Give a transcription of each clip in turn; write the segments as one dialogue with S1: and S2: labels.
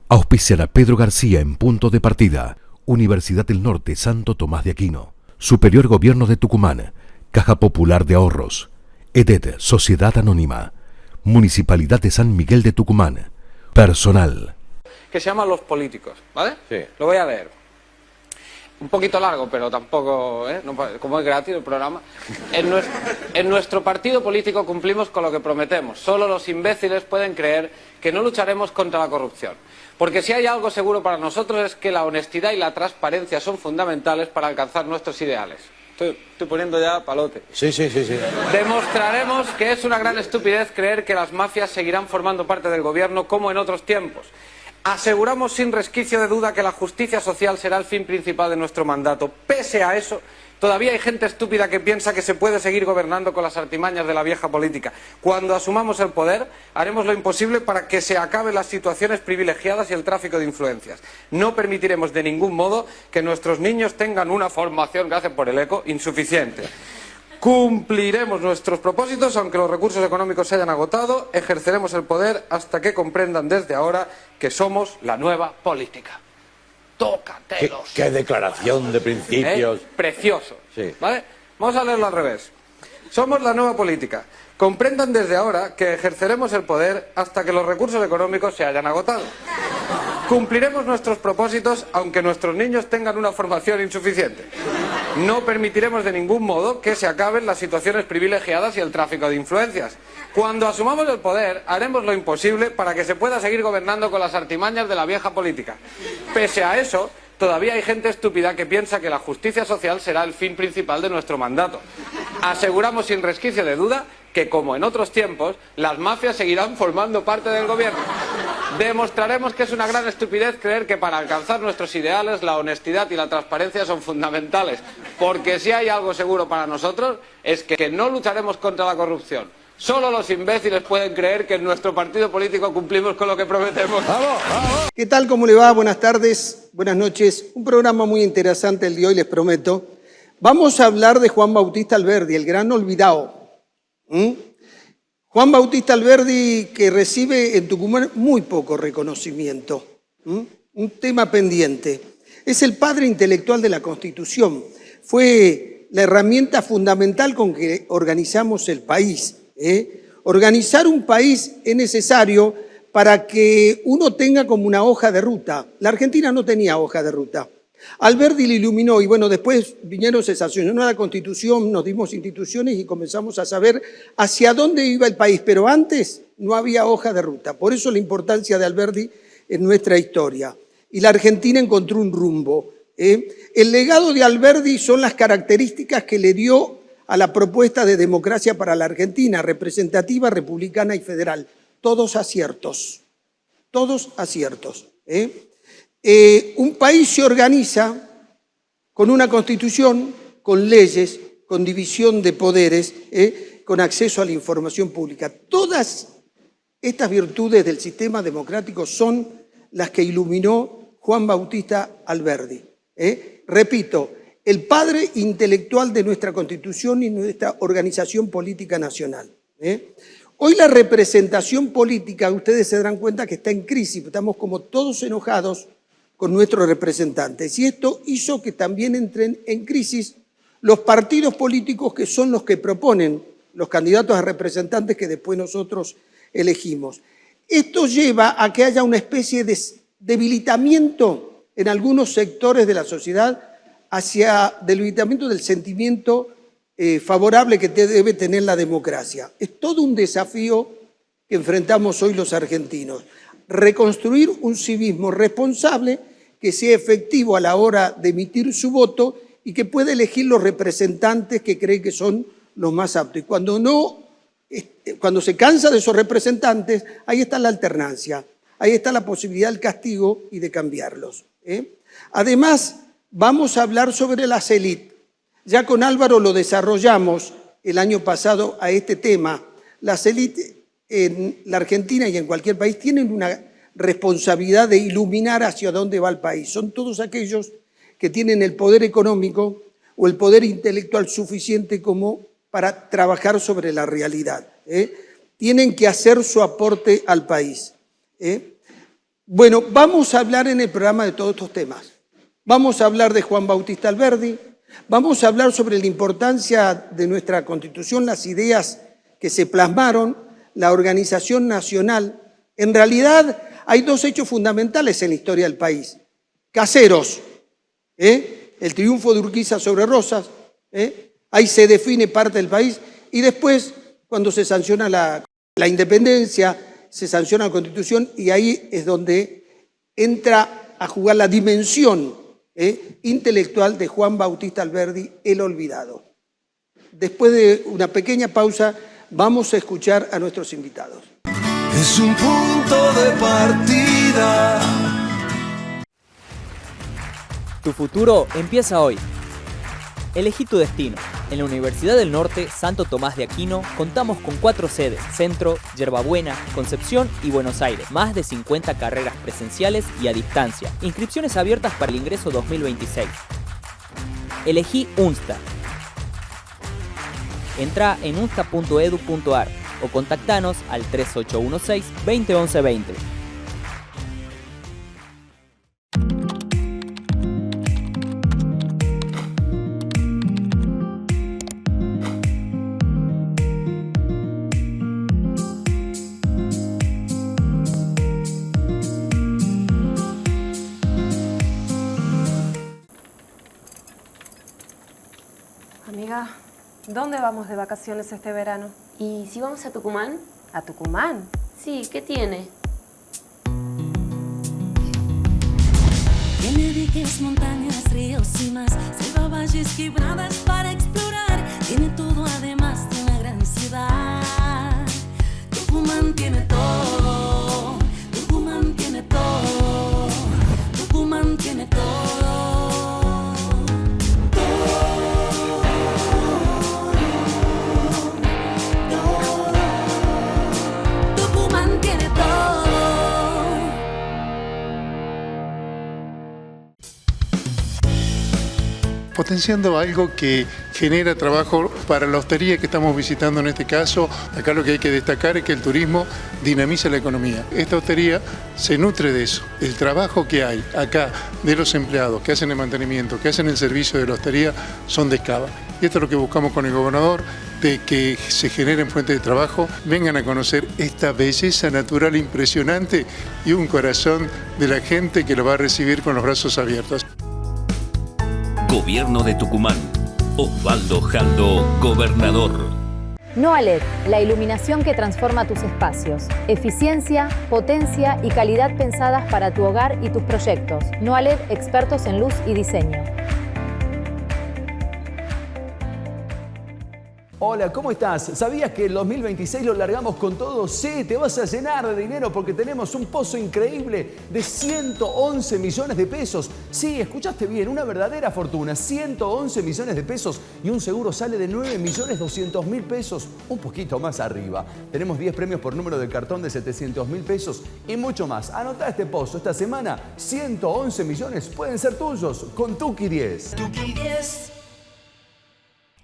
S1: Auspician a Pedro García en Punto de Partida, Universidad del Norte Santo Tomás de Aquino, Superior Gobierno de Tucumán, Caja Popular de Ahorros, EDET Sociedad Anónima, Municipalidad de San Miguel de Tucumán, Personal.
S2: Que se llaman Los Políticos, ¿vale?
S3: Sí.
S2: Lo voy a leer. Un poquito largo, pero tampoco, no, como es gratis el programa. En nuestro partido político cumplimos con lo que prometemos. Solo los imbéciles pueden creer que no lucharemos contra la corrupción. Porque si hay algo seguro para nosotros es que la honestidad y la transparencia son fundamentales para alcanzar nuestros ideales. Estoy poniendo ya palote.
S3: Sí.
S2: Demostraremos que es una gran estupidez creer que las mafias seguirán formando parte del gobierno como en otros tiempos. Aseguramos sin resquicio de duda que la justicia social será el fin principal de nuestro mandato. Pese a eso, todavía hay gente estúpida que piensa que se puede seguir gobernando con las artimañas de la vieja política. Cuando asumamos el poder, haremos lo imposible para que se acaben las situaciones privilegiadas y el tráfico de influencias. No permitiremos de ningún modo que nuestros niños tengan una formación, gracias por el eco, insuficiente. Cumpliremos nuestros propósitos aunque los recursos económicos se hayan agotado. Ejerceremos el poder hasta que comprendan desde ahora que somos la nueva política. Tócatelos.
S3: ¿Qué declaración de principios?
S2: Precioso.
S3: Sí.
S2: ¿Vale? Vamos a leerlo al revés. Somos la nueva política. Comprendan desde ahora que ejerceremos el poder hasta que los recursos económicos se hayan agotado. Cumpliremos nuestros propósitos aunque nuestros niños tengan una formación insuficiente. No permitiremos de ningún modo que se acaben las situaciones privilegiadas y el tráfico de influencias. Cuando asumamos el poder, haremos lo imposible para que se pueda seguir gobernando con las artimañas de la vieja política. Pese a eso, todavía hay gente estúpida que piensa que la justicia social será el fin principal de nuestro mandato. Aseguramos sin resquicio de duda que, como en otros tiempos, las mafias seguirán formando parte del gobierno. Demostraremos que es una gran estupidez creer que para alcanzar nuestros ideales la honestidad y la transparencia son fundamentales, porque si hay algo seguro para nosotros es que no lucharemos contra la corrupción. Solo los imbéciles pueden creer que en nuestro partido político cumplimos con lo que prometemos.
S3: ¡Vamos, vamos!
S4: ¿Qué tal? ¿Cómo le va? Buenas tardes, buenas noches. Un programa muy interesante el de hoy, les prometo. Vamos a hablar de Juan Bautista Alberdi, el gran olvidado. Juan Bautista Alberdi, que recibe en Tucumán muy poco reconocimiento. Un tema pendiente. Es el padre intelectual de la Constitución. Fue la herramienta fundamental con que organizamos el país. Organizar un país es necesario para que uno tenga como una hoja de ruta. La Argentina no tenía hoja de ruta. Alberdi lo iluminó y bueno, después vinieron, se sancionó la Constitución, nos dimos instituciones y comenzamos a saber hacia dónde iba el país, pero antes no había hoja de ruta. Por eso la importancia de Alberdi en nuestra historia. Y la Argentina encontró un rumbo. El legado de Alberdi son las características que le dio a la propuesta de democracia para la Argentina, representativa, republicana y federal. Todos aciertos. Todos aciertos. Un país se organiza con una constitución, con leyes, con división de poderes, con acceso a la información pública. Todas estas virtudes del sistema democrático son las que iluminó Juan Bautista Alberdi. Repito, el padre intelectual de nuestra Constitución y nuestra organización política nacional. Hoy la representación política, ustedes se darán cuenta que está en crisis, estamos como todos enojados con nuestros representantes. Y esto hizo que también entren en crisis los partidos políticos que son los que proponen los candidatos a representantes que después nosotros elegimos. Esto lleva a que haya una especie de debilitamiento en algunos sectores de la sociedad hacia debilitamiento del sentimiento favorable que debe tener la democracia. Es todo un desafío que enfrentamos hoy los argentinos. Reconstruir un civismo responsable que sea efectivo a la hora de emitir su voto y que pueda elegir los representantes que cree que son los más aptos. Y cuando se cansa de esos representantes, ahí está la alternancia, ahí está la posibilidad del castigo y de cambiarlos. Además, vamos a hablar sobre las élites. Ya con Álvaro lo desarrollamos el año pasado a este tema. Las élites en la Argentina y en cualquier país tienen una responsabilidad de iluminar hacia dónde va el país. Son todos aquellos que tienen el poder económico o el poder intelectual suficiente como para trabajar sobre la realidad. Tienen que hacer su aporte al país. Bueno, vamos a hablar en el programa de todos estos temas. Vamos a hablar de Juan Bautista Alberdi, vamos a hablar sobre la importancia de nuestra Constitución, las ideas que se plasmaron, la organización nacional. En realidad hay dos hechos fundamentales en la historia del país. Caseros, el triunfo de Urquiza sobre Rosas, ahí se define parte del país, y después, cuando se sanciona la independencia, se sanciona la Constitución, y ahí es donde entra a jugar la dimensión intelectual de Juan Bautista Alberdi, el olvidado. Después de una pequeña pausa, vamos a escuchar a nuestros invitados.
S5: Es un punto de partida.
S6: Tu futuro empieza hoy. Elegí tu destino. En la Universidad del Norte Santo Tomás de Aquino contamos con 4 sedes: Centro, Yerbabuena, Concepción y Buenos Aires. Más de 50 carreras presenciales y a distancia. Inscripciones abiertas para el ingreso 2026. Elegí UNSTA. Entra en unsta.edu.ar o contactanos al 3816-2011-20.
S7: Amiga, ¿dónde vamos de vacaciones este verano?
S8: ¿Y si vamos a Tucumán?
S7: ¿A Tucumán?
S8: Sí, ¿qué tiene?
S9: Tiene diques, montañas, ríos y más, selva, valles, quebradas para explorar. Tiene todo además de una gran ciudad. Tucumán tiene todo, Tucumán tiene todo, Tucumán tiene todo.
S10: Potenciando algo que genera trabajo para la hostería que estamos visitando en este caso. Acá lo que hay que destacar es que el turismo dinamiza la economía. Esta hostería se nutre de eso. El trabajo que hay acá de los empleados que hacen el mantenimiento, que hacen el servicio de la hostería, son de Cava. Y esto es lo que buscamos con el gobernador, de que se generen fuentes de trabajo, vengan a conocer esta belleza natural impresionante y un corazón de la gente que lo va a recibir con los brazos abiertos.
S11: Gobierno de Tucumán. Osvaldo Jaldo, gobernador.
S12: NOALED, la iluminación que transforma tus espacios. Eficiencia, potencia y calidad pensadas para tu hogar y tus proyectos. NOALED, expertos en luz y diseño.
S13: Hola, ¿cómo estás? ¿Sabías que el 2026 lo largamos con todo? Sí, te vas a llenar de dinero porque tenemos un pozo increíble de 111 millones de pesos. Sí, escuchaste bien, una verdadera fortuna, 111 millones de pesos y un seguro sale de 9.200.000 pesos, un poquito más arriba. Tenemos 10 premios por número de cartón de 700.000 pesos y mucho más. Anotá este pozo, esta semana 111 millones pueden ser tuyos con Tuki 10.
S9: Tuki 10.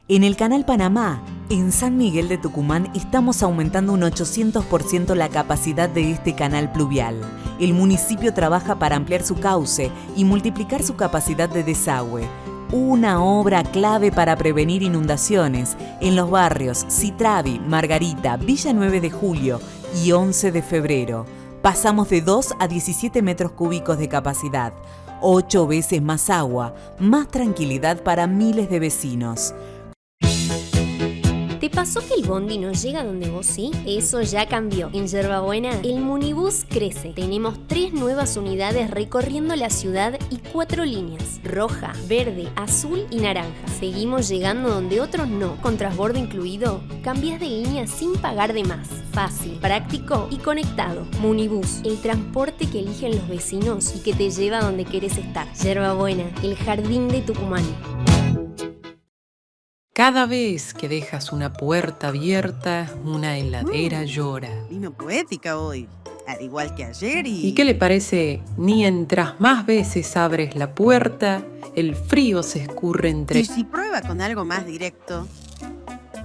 S14: En el Canal Panamá, en San Miguel de Tucumán, estamos aumentando un 800% la capacidad de este canal pluvial. El municipio trabaja para ampliar su cauce y multiplicar su capacidad de desagüe. Una obra clave para prevenir inundaciones en los barrios Citravi, Margarita, Villa 9 de Julio y 11 de febrero. Pasamos de 2 a 17 metros cúbicos de capacidad. 8 veces más agua, más tranquilidad para miles de vecinos.
S8: ¿Te pasó que el bondi no llega donde vos sí? Eso ya cambió. En Yerbabuena, el Munibus crece. Tenemos 3 nuevas unidades recorriendo la ciudad y 4 líneas: roja, verde, azul y naranja. Seguimos llegando donde otros no. Con transbordo incluido, cambias de línea sin pagar de más. Fácil, práctico y conectado. Munibus, el transporte que eligen los vecinos y que te lleva donde querés estar. Yerbabuena, el jardín de Tucumán.
S15: Cada vez que dejas una puerta abierta, una heladera llora.
S16: Vino poética hoy, al igual que ayer
S15: ¿Y qué le parece? Mientras más veces abres la puerta, el frío se escurre entre...
S16: ¿Y si prueba con algo más directo?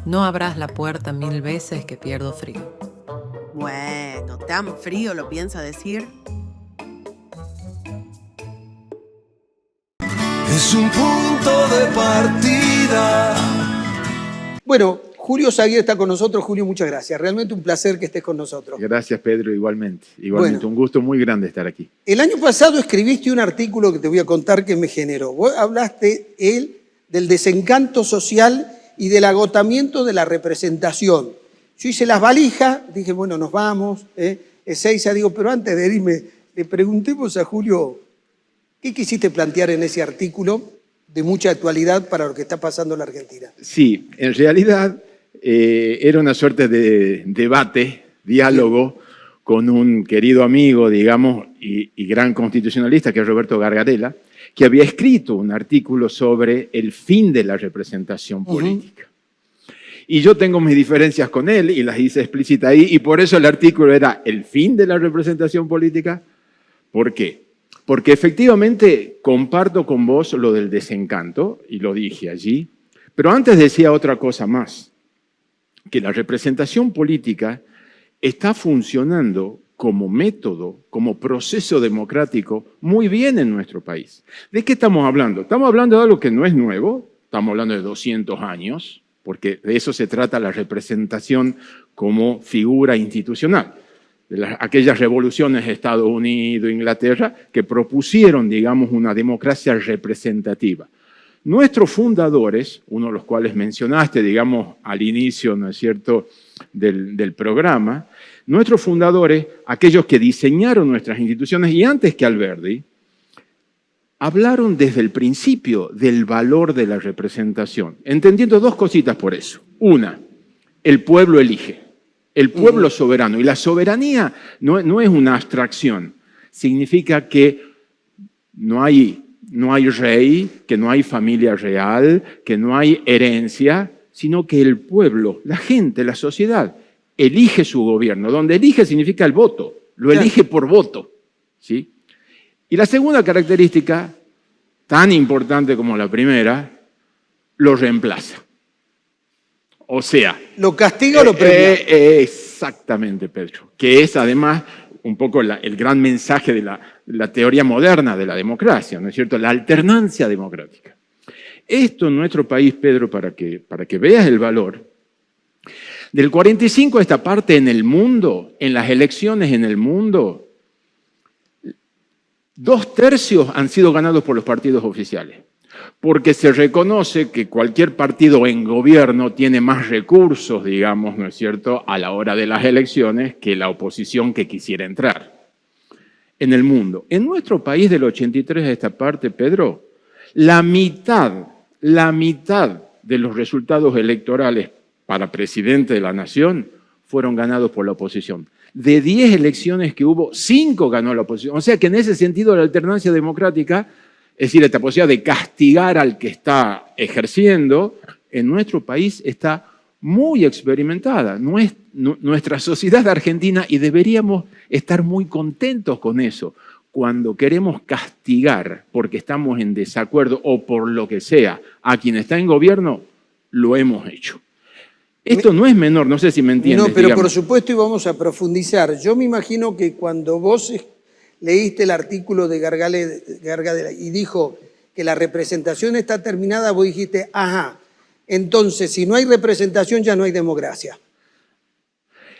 S15: No abras la puerta 1000 veces que pierdo frío.
S16: Bueno, ¿tan frío lo piensa decir?
S5: es un punto de partida.
S4: Bueno, Julio Zaguier está con nosotros. Julio, muchas gracias. Realmente un placer que estés con nosotros.
S17: Gracias, Pedro, igualmente. Igualmente,
S4: Bueno.
S17: un gusto muy grande estar aquí.
S4: El año pasado escribiste un artículo que te voy a contar que me generó. Vos hablaste del desencanto social y del agotamiento de la representación. Yo hice las valijas, dije, bueno, nos vamos. Ezeiza, digo, pero antes de irme, le preguntemos a Julio, ¿qué quisiste plantear en ese artículo de mucha actualidad para lo que está pasando en la Argentina?
S17: Sí, en realidad era una suerte de debate, diálogo, con un querido amigo, digamos, y gran constitucionalista, que es Roberto Gargarella, que había escrito un artículo sobre el fin de la representación política. Y yo tengo mis diferencias con él y las hice explícitas ahí, y por eso el artículo era el fin de la representación política. ¿Por qué? Porque efectivamente comparto con vos lo del desencanto, y lo dije allí, pero antes decía otra cosa más, que la representación política está funcionando como método, como proceso democrático, muy bien en nuestro país. ¿De qué estamos hablando? Estamos hablando de algo que no es nuevo, estamos hablando de 200 años, porque de eso se trata la representación como figura institucional. De aquellas revoluciones de Estados Unidos, Inglaterra, que propusieron, digamos, una democracia representativa. Nuestros fundadores, uno de los cuales mencionaste, digamos, al inicio, ¿no es cierto?, del programa, nuestros fundadores, aquellos que diseñaron nuestras instituciones, y antes que Alberdi, hablaron desde el principio del valor de la representación, entendiendo dos cositas por eso. Una, el pueblo elige, el pueblo soberano. Y la soberanía no es una abstracción, significa que no hay rey, que no hay familia real, que no hay herencia, sino que el pueblo, la gente, la sociedad, elige su gobierno. Donde elige significa el voto, lo elige por voto, ¿sí? Y la segunda característica, tan importante como la primera, lo reemplaza. O sea... ¿Lo castiga o lo premia? Exactamente, Pedro. Que es además un poco el gran mensaje de la teoría moderna de la democracia, ¿no es cierto? La alternancia democrática. Esto en nuestro país, Pedro, para que veas el valor, del 45 a esta parte en el mundo, en las elecciones en el mundo, 2/3 han sido ganados por los partidos oficiales, porque se reconoce que cualquier partido en gobierno tiene más recursos, digamos, ¿no es cierto?, a la hora de las elecciones que la oposición que quisiera entrar en el mundo. En nuestro país del 83 a esta parte, Pedro, la mitad de los resultados electorales para presidente de la nación fueron ganados por la oposición. De 10 elecciones que hubo, 5 ganó la oposición. O sea que en ese sentido la alternancia democrática, es decir, esta posibilidad de castigar al que está ejerciendo, en nuestro país está muy experimentada. Nuestra sociedad argentina, y deberíamos estar muy contentos con eso, cuando queremos castigar porque estamos en desacuerdo o por lo que sea a quien está en gobierno, lo hemos hecho. Esto no es menor, no sé si me entiendes.
S4: No, pero
S17: digamos.
S4: por supuesto, y vamos a profundizar. Yo me imagino que cuando vos leíste el artículo de Gargarella y dijo que la representación está terminada, vos dijiste, ajá, entonces si no hay representación ya no hay democracia.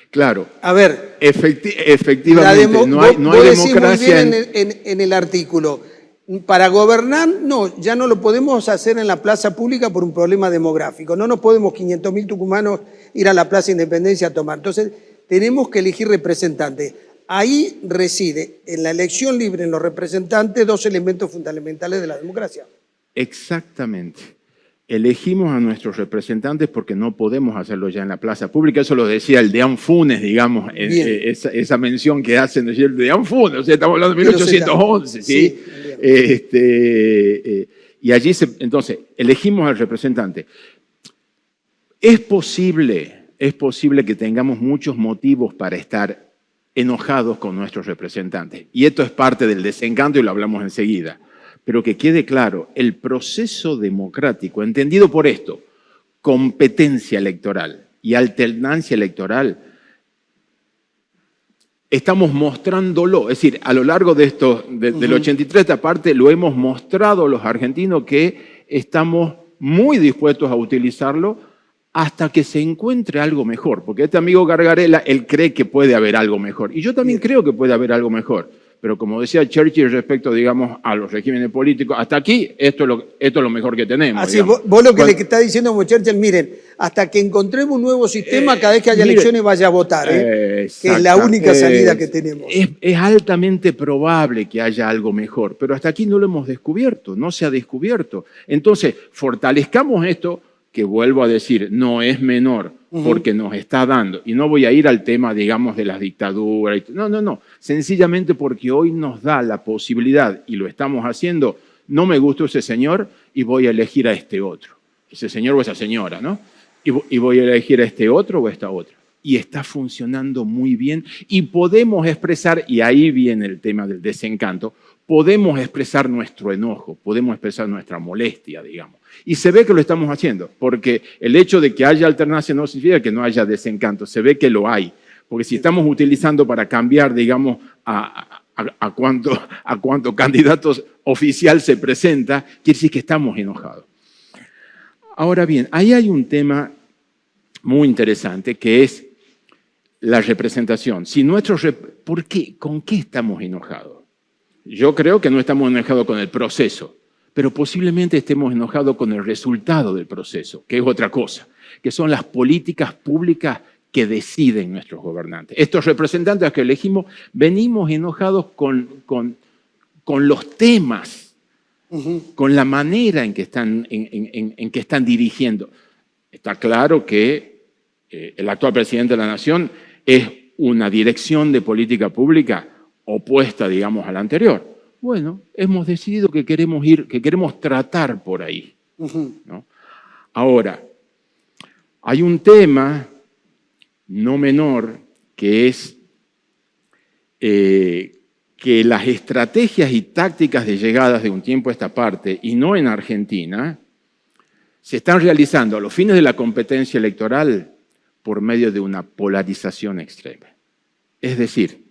S17: Claro.
S4: A ver.
S17: Efectivamente, no hay democracia.
S4: Muy bien en el artículo. Para gobernar, no, ya no lo podemos hacer en la plaza pública por un problema demográfico. No nos podemos 500.000 tucumanos ir a la Plaza Independencia a tomar. Entonces, tenemos que elegir representantes. Ahí reside, en la elección libre, en los representantes, 2 elementos fundamentales de la democracia.
S17: Exactamente. Elegimos a nuestros representantes porque no podemos hacerlo ya en la plaza pública. Eso lo decía el Deán Funes, digamos, esa mención que hacen, ¿no es cierto? Deán Funes, o sea, estamos hablando de 1811, ¿sí? Y allí, entonces, elegimos al representante. Es posible que tengamos muchos motivos para estar enojados con nuestros representantes. Y esto es parte del desencanto y lo hablamos enseguida. Pero que quede claro, el proceso democrático, entendido por esto, competencia electoral y alternancia electoral, estamos mostrándolo. Es decir, a lo largo de esto, del 83, esta parte, lo hemos mostrado a los argentinos que estamos muy dispuestos a utilizarlo hasta que se encuentre algo mejor. Porque este amigo Gargarella, él cree que puede haber algo mejor. Y yo también creo que puede haber algo mejor. Pero como decía Churchill respecto, digamos, a los regímenes políticos, hasta aquí esto es lo mejor que tenemos.
S4: Así, vos lo que le está diciendo como Churchill, miren, hasta que encontremos un nuevo sistema, cada vez que haya elecciones vaya a votar, que es la única salida que tenemos.
S17: Es altamente probable que haya algo mejor, pero hasta aquí no lo hemos descubierto, no se ha descubierto. Entonces, fortalezcamos esto, que vuelvo a decir, no es menor, porque nos está dando. Y no voy a ir al tema, digamos, de las dictaduras. No. Sencillamente porque hoy nos da la posibilidad, y lo estamos haciendo, no me gustó ese señor y voy a elegir a este otro. Ese señor o esa señora, ¿no? Y voy a elegir a este otro o a esta otra. Y está funcionando muy bien. Y podemos expresar, y ahí viene el tema del desencanto, podemos expresar nuestro enojo, podemos expresar nuestra molestia, digamos. Y se ve que lo estamos haciendo, porque el hecho de que haya alternancia no significa que no haya desencanto, se ve que lo hay. Porque si estamos utilizando para cambiar, digamos, a cuánto candidatos oficial se presenta, quiere decir que estamos enojados. Ahora bien, ahí hay un tema muy interesante que es la representación. Si ¿por qué? ¿Con qué estamos enojados? Yo creo que no estamos enojados con el proceso, pero posiblemente estemos enojados con el resultado del proceso, que es otra cosa, que son las políticas públicas que deciden nuestros gobernantes. Estos representantes que elegimos, venimos enojados con los temas, con la manera en que están dirigiendo. Está claro que el actual presidente de la Nación es una dirección de política pública opuesta, digamos, a la anterior. Bueno, hemos decidido que queremos tratar por ahí, ¿no? Ahora, hay un tema no menor que es que las estrategias y tácticas de llegadas de un tiempo a esta parte, y no en Argentina, se están realizando a los fines de la competencia electoral por medio de una polarización extrema. Es decir,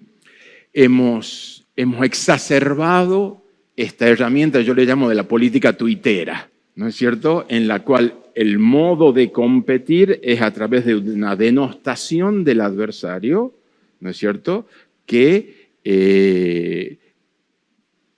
S17: hemos exacerbado esta herramienta, yo le llamo de la política tuitera, ¿no es cierto?, en la cual el modo de competir es a través de una denostación del adversario, ¿no es cierto?, que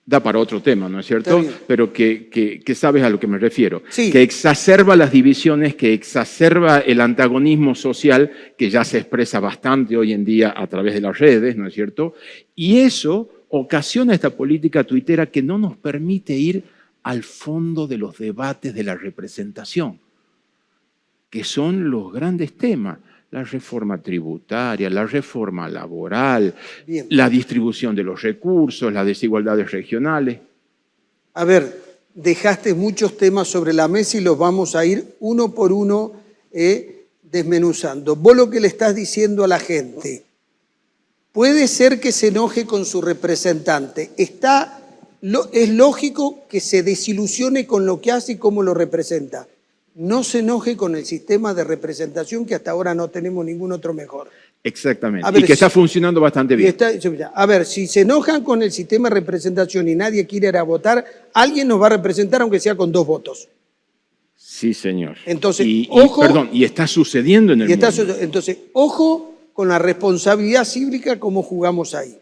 S17: da para otro tema, ¿no es cierto?, pero que sabes a lo que me refiero, sí. Que exacerba las divisiones, que exacerba el antagonismo social, que ya se expresa bastante hoy en día a través de las redes, ¿no es cierto?, y eso ocasiona esta política tuitera que no nos permite ir al fondo de los debates de la representación, que son los grandes temas, la reforma tributaria, la reforma laboral, la distribución de los recursos, las desigualdades regionales.
S4: A ver, dejaste muchos temas sobre la mesa y los vamos a ir uno por uno desmenuzando. Vos lo que le estás diciendo a la gente, puede ser que se enoje con su representante. Es lógico que se desilusione con lo que hace y cómo lo representa. No se enoje con el sistema de representación que hasta ahora no tenemos ningún otro mejor.
S17: Exactamente, ver, y que está funcionando bastante bien.
S4: A ver, si se enojan con el sistema de representación y nadie quiere ir a votar, alguien nos va a representar aunque sea con 2 votos.
S17: Sí, señor.
S4: Entonces,
S17: y está sucediendo en el mundo.
S4: Entonces, ojo con la responsabilidad cívica como jugamos ahí.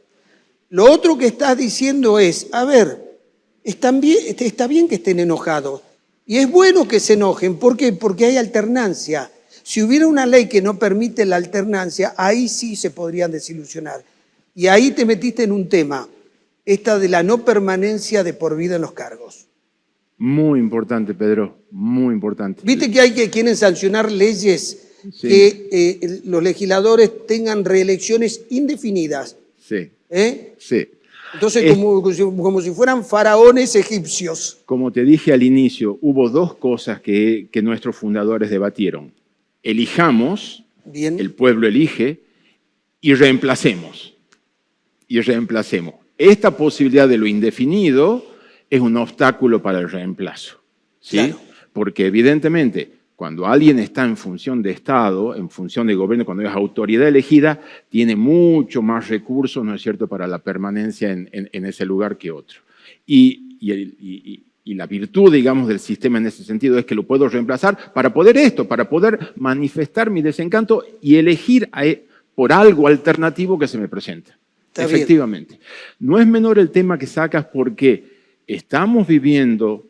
S4: Lo otro que estás diciendo es, a ver, está bien que estén enojados. Y es bueno que se enojen. ¿Por qué? Porque hay alternancia. Si hubiera una ley que no permite la alternancia, ahí sí se podrían desilusionar. Y ahí te metiste en un tema, esta de la no permanencia de por vida en los cargos.
S17: Muy importante, Pedro, muy importante.
S4: Viste que hay que quieren sancionar leyes que los legisladores tengan reelecciones indefinidas.
S17: Sí.
S4: Sí. Entonces, como si fueran faraones egipcios.
S17: Como te dije al inicio, hubo 2 cosas que nuestros fundadores debatieron. Elijamos, el pueblo elige, y reemplacemos. Esta posibilidad de lo indefinido es un obstáculo para el reemplazo, ¿sí? Claro. Porque evidentemente Cuando alguien está en función de Estado, en función de gobierno, cuando es autoridad elegida, tiene mucho más recursos, ¿no es cierto?, para la permanencia en ese lugar que otro. Y la virtud, digamos, del sistema en ese sentido es que lo puedo reemplazar para poder manifestar mi desencanto y elegir por algo alternativo que se me presenta. Está efectivamente. Bien. No es menor el tema que sacas porque estamos viviendo...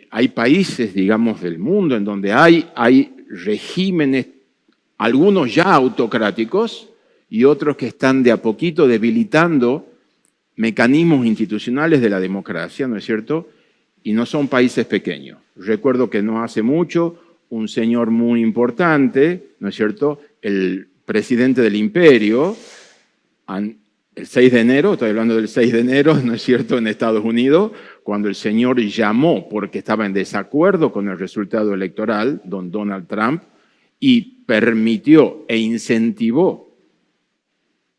S17: hay países, digamos, del mundo en donde hay regímenes, algunos ya autocráticos y otros que están de a poquito debilitando mecanismos institucionales de la democracia, ¿no es cierto? Y no son países pequeños. Recuerdo que no hace mucho un señor muy importante, ¿no es cierto?, el presidente del imperio, el 6 de enero, estoy hablando del 6 de enero, ¿no es cierto?, en Estados Unidos, cuando el señor llamó porque estaba en desacuerdo con el resultado electoral, don Donald Trump, y permitió e incentivó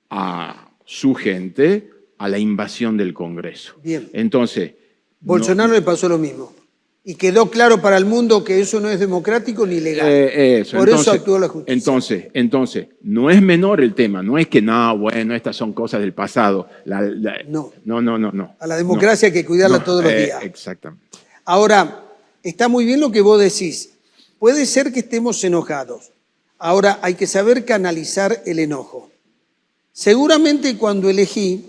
S17: a su gente a la invasión del Congreso.
S4: Bien.
S17: Entonces...
S4: Bolsonaro le pasó lo mismo. Y quedó claro para el mundo que eso no es democrático ni legal. Por eso actuó la justicia.
S17: Entonces, no es menor el tema. No es que, no, bueno, estas son cosas del pasado.
S4: No.
S17: No.
S4: A la democracia hay que cuidarla todos los días.
S17: Exactamente.
S4: Ahora, está muy bien lo que vos decís. Puede ser que estemos enojados. Ahora, hay que saber canalizar el enojo. Seguramente cuando elegí,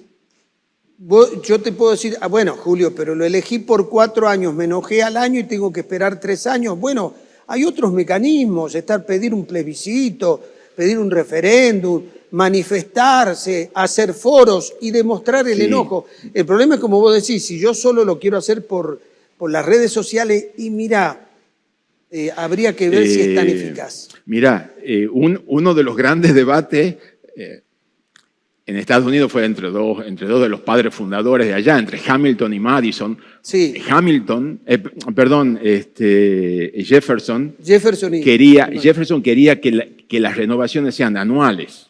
S4: yo te puedo decir, bueno, Julio, pero lo elegí por 4 años, me enojé al año y tengo que esperar 3 años. Bueno, hay otros mecanismos, pedir un plebiscito, pedir un referéndum, manifestarse, hacer foros y demostrar el enojo. El problema es, como vos decís, si yo solo lo quiero hacer por las redes sociales, y mirá, habría que ver si es tan eficaz.
S17: Mirá, uno de los grandes debates... en Estados Unidos fue entre dos de los padres fundadores de allá, entre Hamilton y Madison.
S4: Sí.
S17: Jefferson quería que las renovaciones sean anuales,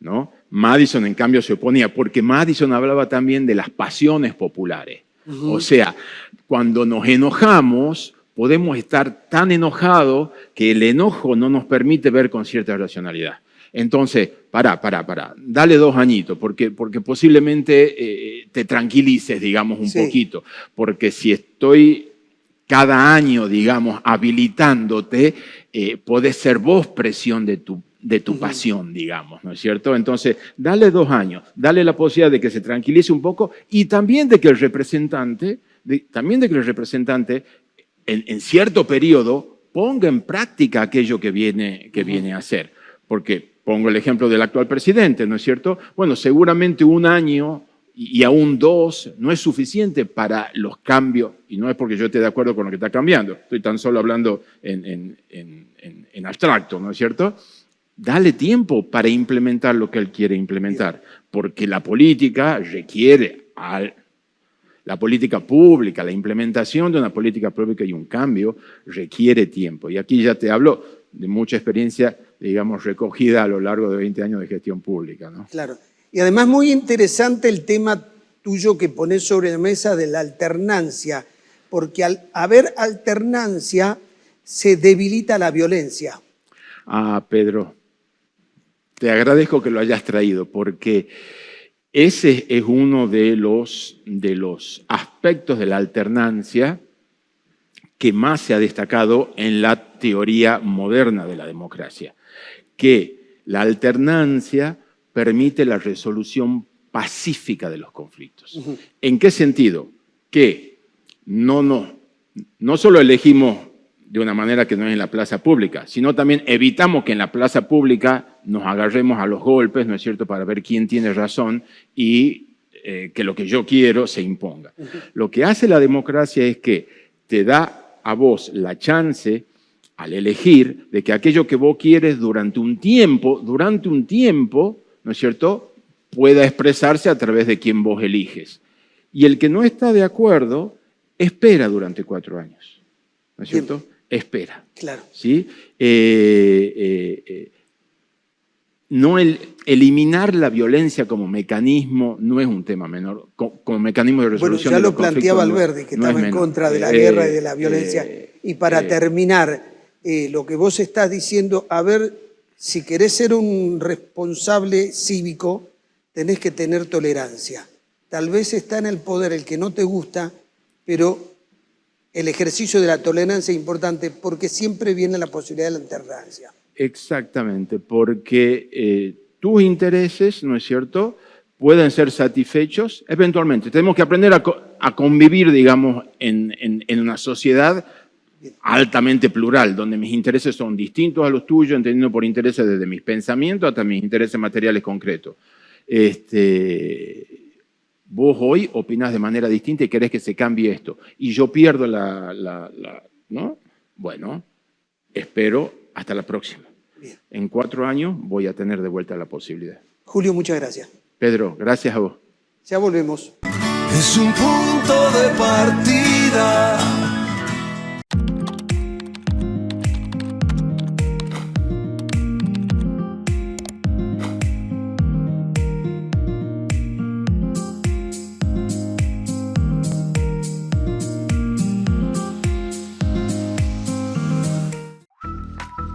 S17: ¿no? Madison, en cambio, se oponía, porque Madison hablaba también de las pasiones populares. O sea, cuando nos enojamos, podemos estar tan enojados que el enojo no nos permite ver con cierta racionalidad. Entonces, dale 2 añitos, porque posiblemente te tranquilices, digamos, un poquito. Porque si estoy cada año, digamos, habilitándote, podés ser vos presión de tu pasión, digamos, ¿no es cierto? Entonces, dale 2 años, dale la posibilidad de que se tranquilice un poco y también de que el representante, en cierto periodo, ponga en práctica aquello que viene a hacer. Porque pongo el ejemplo del actual presidente, ¿no es cierto? Bueno, seguramente 1 año y aún 2 no es suficiente para los cambios, y no es porque yo esté de acuerdo con lo que está cambiando, estoy tan solo hablando en abstracto, ¿no es cierto? Dale tiempo para implementar lo que él quiere implementar, porque la política requiere, la política pública, la implementación de una política pública y un cambio requiere tiempo. Y aquí ya te hablo de mucha experiencia, digamos, recogida a lo largo de 20 años de gestión pública, ¿no?
S4: Claro. Y además muy interesante el tema tuyo que pones sobre la mesa de la alternancia, porque al haber alternancia se debilita la violencia.
S17: Pedro, te agradezco que lo hayas traído, porque ese es uno de los aspectos de la alternancia que más se ha destacado en la teoría moderna de la democracia, que la alternancia permite la resolución pacífica de los conflictos. ¿En qué sentido? Que no solo elegimos de una manera que no es en la plaza pública, sino también evitamos que en la plaza pública nos agarremos a los golpes, ¿no es cierto?, para ver quién tiene razón y que lo que yo quiero se imponga. Lo que hace la democracia es que te da a vos la chance, al elegir, de que aquello que vos quieres durante un tiempo, ¿no es cierto?, pueda expresarse a través de quien vos eliges. Y el que no está de acuerdo, espera durante 4 años, ¿no es cierto? Bien. Espera.
S4: Claro.
S17: ¿Sí? Eliminar la violencia como mecanismo no es un tema menor, como mecanismo de resolución de los conflictos.
S4: Bueno, ya lo planteaba Alberdi, que estaba en contra de la guerra y de la violencia. Y para terminar, lo que vos estás diciendo, a ver, si querés ser un responsable cívico, tenés que tener tolerancia. Tal vez está en el poder el que no te gusta, pero el ejercicio de la tolerancia es importante porque siempre viene la posibilidad de la tolerancia.
S17: Exactamente, porque tus intereses, ¿no es cierto?, pueden ser satisfechos eventualmente. Tenemos que aprender a convivir, digamos, en una sociedad altamente plural, donde mis intereses son distintos a los tuyos, entendiendo por intereses desde mis pensamientos hasta mis intereses materiales concretos. Vos hoy opinás de manera distinta y querés que se cambie esto. Y yo pierdo ¿no? Bueno, espero hasta la próxima.
S4: Bien.
S17: En 4 años voy a tener de vuelta la posibilidad.
S4: Julio, muchas gracias.
S17: Pedro, gracias a vos.
S4: Ya volvemos.
S5: Es un punto de partida.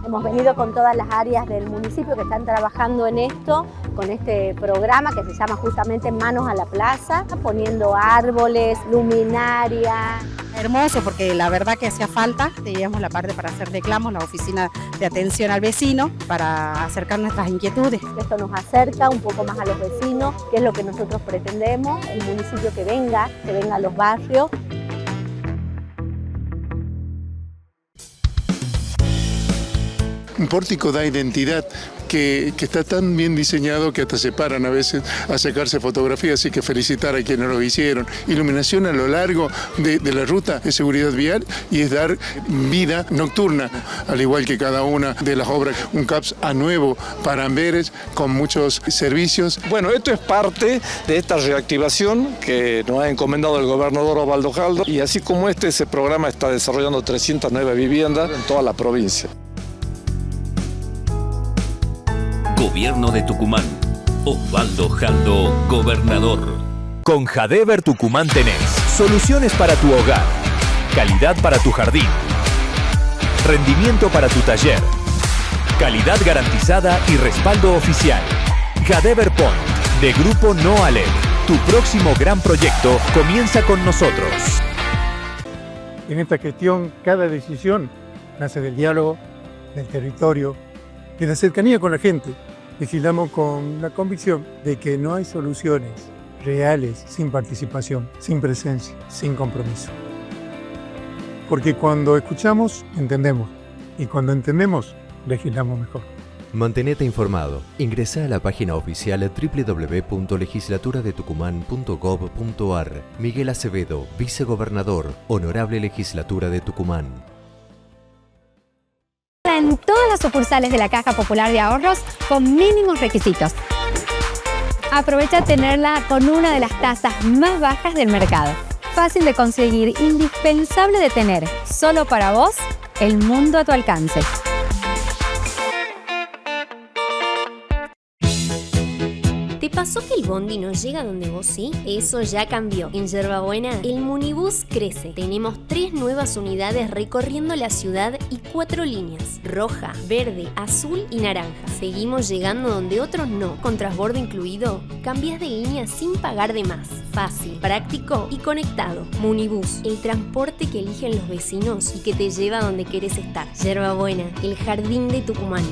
S18: Hemos venido con todas las áreas del municipio que están trabajando en esto, con este programa que se llama justamente Manos a la Plaza, poniendo árboles, luminaria.
S19: Hermoso, porque la verdad que hacía falta, teníamos la parte para hacer reclamos, la oficina de atención al vecino, para acercar nuestras inquietudes.
S18: Esto nos acerca un poco más a los vecinos, que es lo que nosotros pretendemos, el municipio que venga a los barrios.
S10: Un pórtico da identidad, que está tan bien diseñado que hasta se paran a veces a sacarse fotografías, así que felicitar a quienes lo hicieron. Iluminación a lo largo de la ruta de seguridad vial y es dar vida nocturna, al igual que cada una de las obras. Un CAPS a nuevo para Amberes con muchos servicios.
S20: Bueno, esto es parte de esta reactivación que nos ha encomendado el gobernador Osvaldo Jaldo, y así como ese programa está desarrollando 309 viviendas en toda la provincia.
S11: Gobierno de Tucumán. Osvaldo Jaldo, gobernador.
S21: Con Jadever Tucumán tenés soluciones para tu hogar, calidad para tu jardín, rendimiento para tu taller, calidad garantizada y respaldo oficial. Jadever Point, de Grupo Noaled. Tu próximo gran proyecto comienza con nosotros.
S22: En esta gestión, cada decisión nace del diálogo, del territorio, de la cercanía con la gente. Legislamos con la convicción de que no hay soluciones reales sin participación, sin presencia, sin compromiso. Porque cuando escuchamos, entendemos. Y cuando entendemos, legislamos mejor.
S23: Mantenete informado. Ingresá a la página oficial www.legislaturadetocuman.gov.ar. Miguel Acevedo, vicegobernador, Honorable Legislatura de Tucumán.
S24: En todas las sucursales de la Caja Popular de Ahorros con mínimos requisitos. Aprovecha tenerla con una de las tasas más bajas del mercado. Fácil de conseguir, indispensable de tener. Solo para vos, el mundo a tu alcance.
S8: ¿Te pasó que el bondi no llega donde vos sí? Eso ya cambió. En Yerbabuena, el Munibus crece. Tenemos 3 nuevas unidades recorriendo la ciudad y 4 líneas: roja, verde, azul y naranja. Seguimos llegando donde otros no. Con transbordo incluido, cambias de línea sin pagar de más. Fácil, práctico y conectado. Munibus, el transporte que eligen los vecinos y que te lleva donde querés estar. Yerbabuena, el jardín de Tucumán.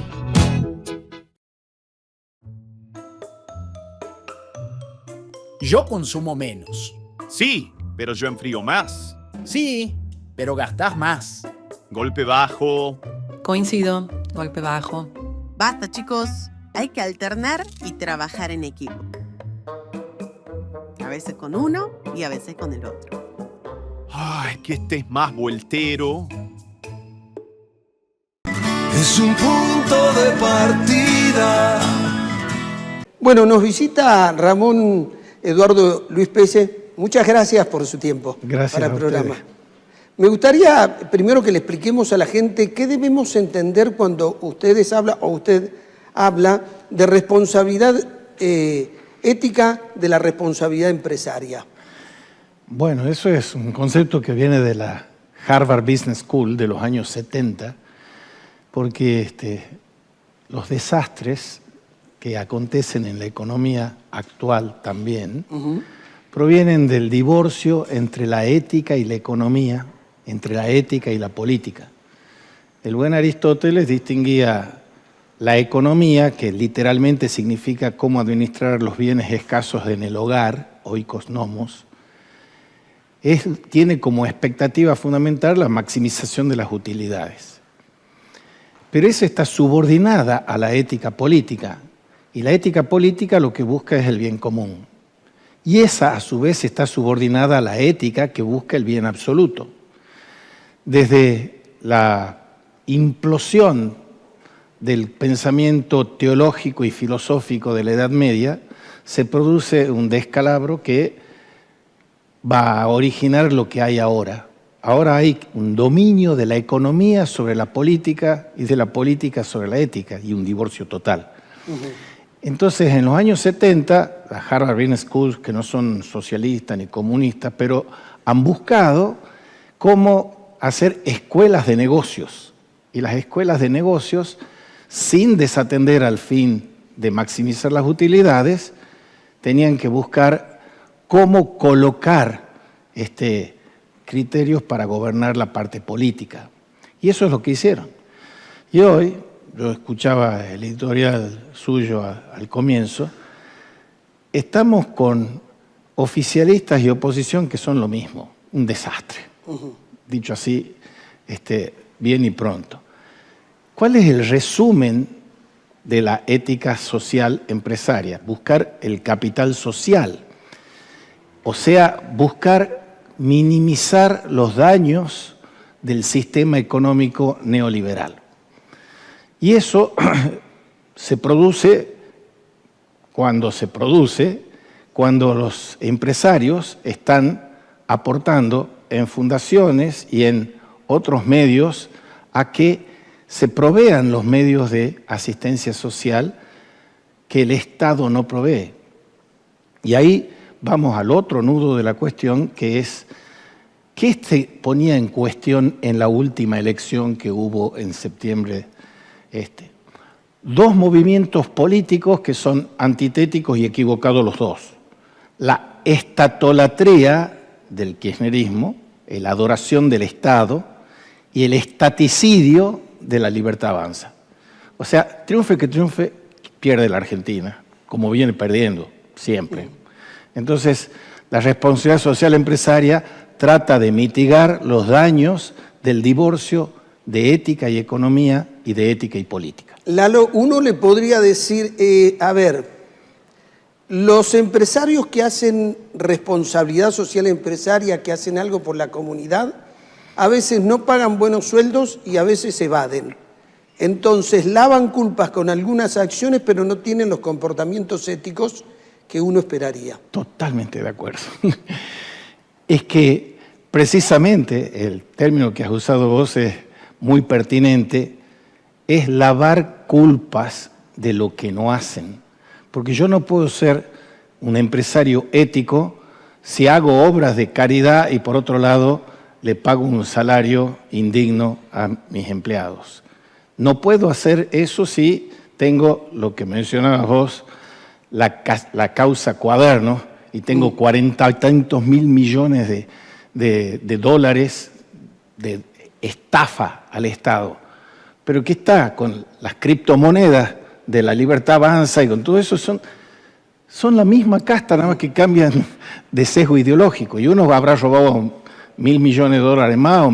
S25: Yo consumo menos.
S26: Sí, pero yo enfrío más.
S25: Sí, pero gastás más.
S26: Golpe bajo.
S15: Coincido, golpe bajo.
S16: Basta, chicos. Hay que alternar y trabajar en equipo. A veces con uno y a veces con el otro.
S26: Ay, que estés más voltero.
S5: Es un punto de partida.
S4: Bueno, nos visita Ramón Eduardo Luis Pese. Muchas gracias por su tiempo para el programa. Me gustaría primero que le expliquemos a la gente qué debemos entender cuando ustedes hablan o usted habla de responsabilidad ética de la responsabilidad empresaria.
S22: Bueno, eso es un concepto que viene de la
S1: Harvard Business School de los años 70, porque los desastres que acontecen en la economía actual también provienen del divorcio entre la ética y la economía, entre la ética y la política. El buen Aristóteles distinguía la economía, que literalmente significa cómo administrar los bienes escasos en el hogar, oikos nomos, tiene como expectativa fundamental la maximización de las utilidades. Pero esa está subordinada a la ética política, y la ética política lo que busca es el bien común. Y esa, a su vez, está subordinada a la ética que busca el bien absoluto. Desde la implosión del pensamiento teológico y filosófico de la Edad Media, se produce un descalabro que va a originar lo que hay ahora. Ahora hay un dominio de la economía sobre la política y de la política sobre la ética, y un divorcio total. Entonces, en los años 70, las Harvard Business School, que no son socialistas ni comunistas, pero han buscado cómo hacer escuelas de negocios. Y las escuelas de negocios, sin desatender al fin de maximizar las utilidades, tenían que buscar cómo colocar criterios para gobernar la parte política. Y eso es lo que hicieron. Y hoy, yo escuchaba el editorial suyo al comienzo, estamos con oficialistas y oposición que son lo mismo, un desastre. Dicho así, bien y pronto. ¿Cuál es el resumen de la ética social empresaria? Buscar el capital social, o sea, buscar minimizar los daños del sistema económico neoliberal. Y eso se produce cuando los empresarios están aportando en fundaciones y en otros medios a que se provean los medios de asistencia social que el Estado no provee. Y ahí vamos al otro nudo de la cuestión, que es ¿qué se ponía en cuestión en la última elección que hubo en septiembre? Dos movimientos políticos que son antitéticos y equivocados los dos. La estatolatría del kirchnerismo, la adoración del Estado, y el estaticidio de la Libertad Avanza. O sea, triunfe que triunfe, pierde la Argentina, como viene perdiendo siempre. Entonces, la responsabilidad social empresaria trata de mitigar los daños del divorcio de ética y economía y de ética y política.
S4: Lalo, uno le podría decir, a ver, los empresarios que hacen responsabilidad social empresaria, que hacen algo por la comunidad, a veces no pagan buenos sueldos y a veces evaden. Entonces lavan culpas con algunas acciones, pero no tienen los comportamientos éticos que uno esperaría.
S1: Totalmente de acuerdo. Es que precisamente el término que has usado vos es muy pertinente, es lavar culpas de lo que no hacen. Porque yo no puedo ser un empresario ético si hago obras de caridad y por otro lado le pago un salario indigno a mis empleados. No puedo hacer eso si tengo lo que mencionabas vos, la causa Cuaderno, y tengo 40 y tantos mil millones de dólares de estafa al Estado. Pero ¿qué está con las criptomonedas de la Libertad Avanza y con todo eso? Son la misma casta, nada más que cambian de sesgo ideológico. Y uno habrá robado $1.000 millones más,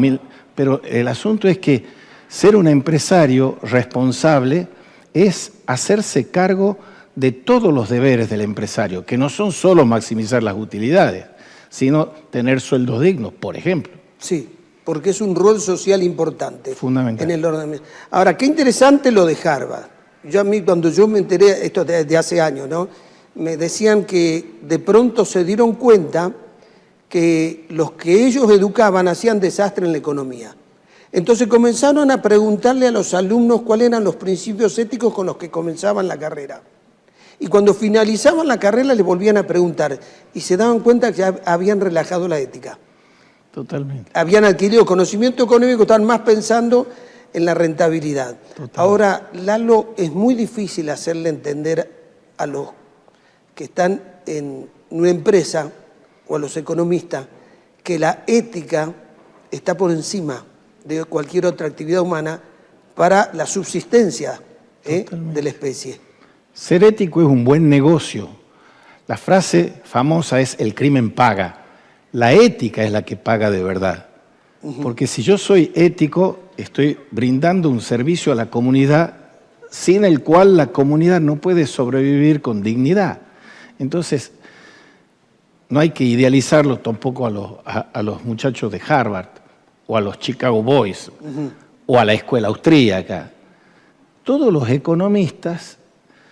S1: pero el asunto es que ser un empresario responsable es hacerse cargo de todos los deberes del empresario, que no son solo maximizar las utilidades, sino tener sueldos dignos, por ejemplo.
S4: Sí, porque es un rol social importante.
S1: Fundamental.
S4: En el orden. Ahora, qué interesante lo de Harvard. Cuando yo me enteré, esto de hace años, ¿no? Me decían que de pronto se dieron cuenta que los que ellos educaban hacían desastre en la economía. Entonces comenzaron a preguntarle a los alumnos cuáles eran los principios éticos con los que comenzaban la carrera. Y cuando finalizaban la carrera les volvían a preguntar y se daban cuenta que ya habían relajado la ética.
S1: Totalmente.
S4: Habían adquirido conocimiento económico, estaban más pensando en la rentabilidad. Ahora, Lalo, es muy difícil hacerle entender a los que están en una empresa o a los economistas que la ética está por encima de cualquier otra actividad humana para la subsistencia de la especie.
S1: Ser ético es un buen negocio. La frase famosa es el crimen paga. La ética es la que paga de verdad. Porque si yo soy ético, estoy brindando un servicio a la comunidad sin el cual la comunidad no puede sobrevivir con dignidad. Entonces, no hay que idealizarlo tampoco a los muchachos de Harvard o a los Chicago Boys o a la escuela austríaca. Todos los economistas,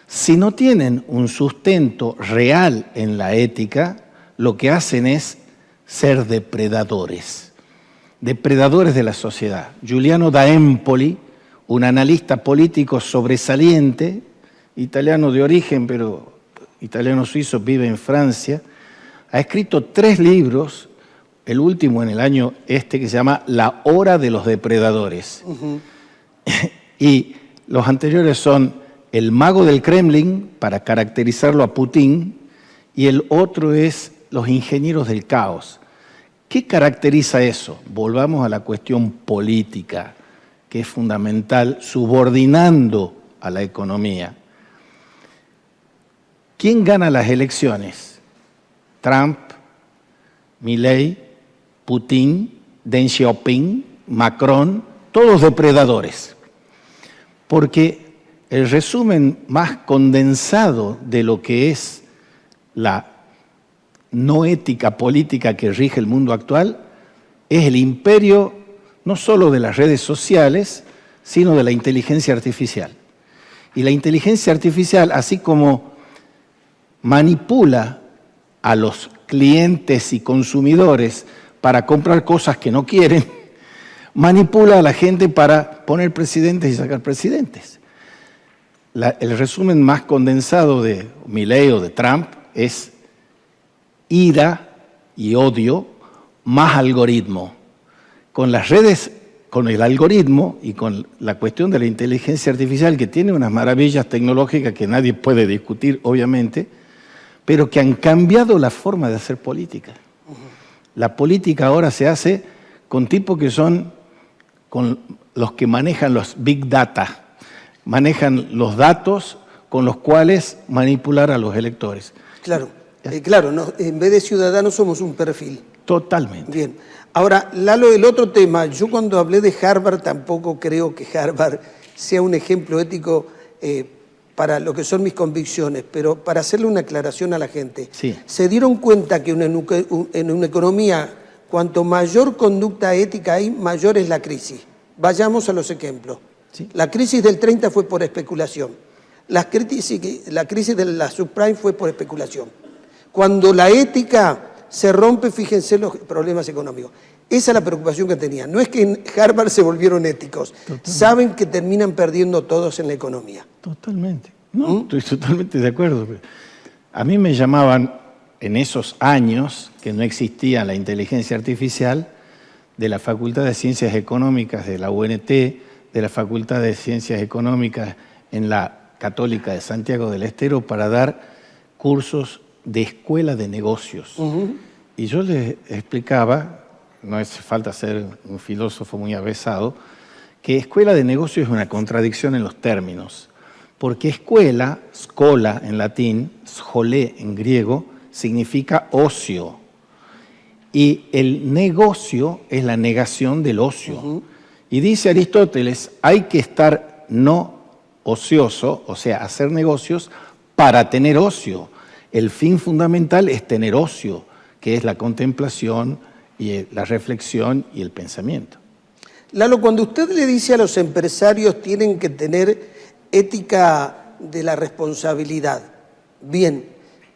S1: si no tienen un sustento real en la ética, lo que hacen es ser depredadores de la sociedad. Giuliano da Empoli, un analista político sobresaliente, italiano de origen, pero italiano-suizo, vive en Francia, ha escrito 3 libros, el último en el año que se llama La Hora de los Depredadores. Y los anteriores son El Mago del Kremlin, para caracterizarlo a Putin, y el otro es Los Ingenieros del Caos. ¿Qué caracteriza eso? Volvamos a la cuestión política, que es fundamental, subordinando a la economía. ¿Quién gana las elecciones? Trump, Milei, Putin, Deng Xiaoping, Macron, todos depredadores. Porque el resumen más condensado de lo que es la no ética política que rige el mundo actual es el imperio no solo de las redes sociales, sino de la inteligencia artificial. Y la inteligencia artificial, así como manipula a los clientes y consumidores para comprar cosas que no quieren, manipula a la gente para poner presidentes y sacar presidentes. El resumen más condensado de Milei o de Trump es ira y odio más algoritmo. Con las redes, con el algoritmo y con la cuestión de la inteligencia artificial, que tiene unas maravillas tecnológicas que nadie puede discutir, obviamente, pero que han cambiado la forma de hacer política. La política ahora se hace con tipos que son con los que manejan los big data, manejan los datos con los cuales manipular a los electores.
S4: Claro, claro, no, en vez de ciudadanos somos un perfil.
S1: Totalmente.
S4: Bien. Ahora, Lalo, el otro tema, yo cuando hablé de Harvard tampoco creo que Harvard sea un ejemplo ético para lo que son mis convicciones, pero para hacerle una aclaración a la gente.
S1: Sí.
S4: Se dieron cuenta que en una economía, cuanto mayor conducta ética hay, mayor es la crisis. Vayamos a los ejemplos. Sí. La crisis del 30 fue por especulación. La crisis de la subprime fue por especulación. Cuando la ética se rompe, fíjense los problemas económicos. Esa es la preocupación que tenían. No es que en Harvard se volvieron éticos. Totalmente. Saben que terminan perdiendo todos en la economía.
S1: Totalmente. No, estoy totalmente de acuerdo. A mí me llamaban en esos años que no existía la inteligencia artificial, de la Facultad de Ciencias Económicas de la UNT, de la Facultad de Ciencias Económicas en la Católica de Santiago del Estero, para dar cursos de escuela de negocios. Y yo les explicaba, no hace falta ser un filósofo muy avesado, que escuela de negocios es una contradicción en los términos, porque escuela, schola en latín, scholé en griego, significa ocio, y el negocio es la negación del ocio. Y dice Aristóteles, hay que estar no ocioso, o sea, hacer negocios para tener ocio. El fin fundamental es tener ocio, que es la contemplación y la reflexión y el pensamiento.
S4: Lalo, cuando usted le dice a los empresarios tienen que tener ética de la responsabilidad, bien,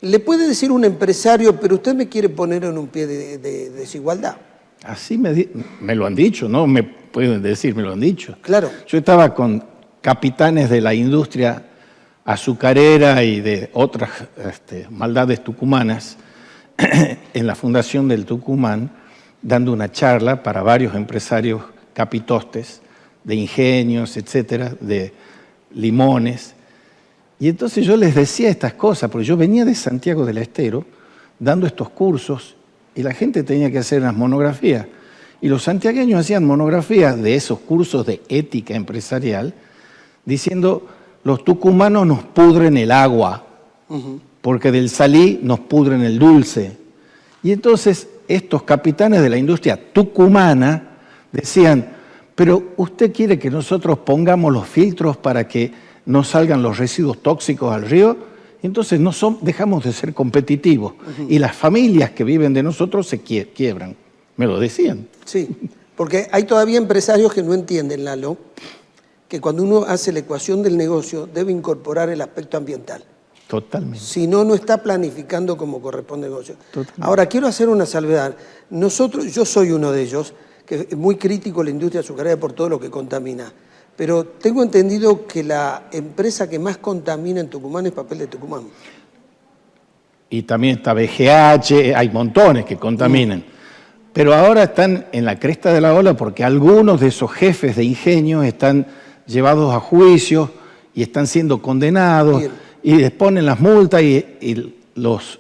S4: le puede decir un empresario, pero usted me quiere poner en un pie de desigualdad.
S1: Así me lo han dicho, no me pueden decir, me lo han dicho.
S4: Claro.
S1: Yo estaba con capitanes de la industria azucarera y de otras maldades tucumanas en la fundación del Tucumán, dando una charla para varios empresarios capitostes, de ingenios, etcétera, de limones. Y entonces yo les decía estas cosas, porque yo venía de Santiago del Estero dando estos cursos y la gente tenía que hacer unas monografías. Y los santiagueños hacían monografías de esos cursos de ética empresarial diciendo, los tucumanos nos pudren el agua, porque del salí nos pudren el dulce. Y entonces estos capitanes de la industria tucumana decían, pero usted quiere que nosotros pongamos los filtros para que no salgan los residuos tóxicos al río, entonces dejamos de ser competitivos y las familias que viven de nosotros se quiebran. Me lo decían.
S4: Sí, porque hay todavía empresarios que no entienden, Lalo, que cuando uno hace la ecuación del negocio debe incorporar el aspecto ambiental.
S1: Totalmente.
S4: Si no, no está planificando como corresponde el negocio.
S1: Totalmente.
S4: Ahora, quiero hacer una salvedad. Yo soy uno de ellos, que es muy crítico de la industria azucarera por todo lo que contamina. Pero tengo entendido que la empresa que más contamina en Tucumán es Papel de Tucumán.
S1: Y también está BGH, hay montones que contaminan. Pero ahora están en la cresta de la ola porque algunos de esos jefes de ingenios están llevados a juicio y están siendo condenados. Bien. Y les ponen las multas y los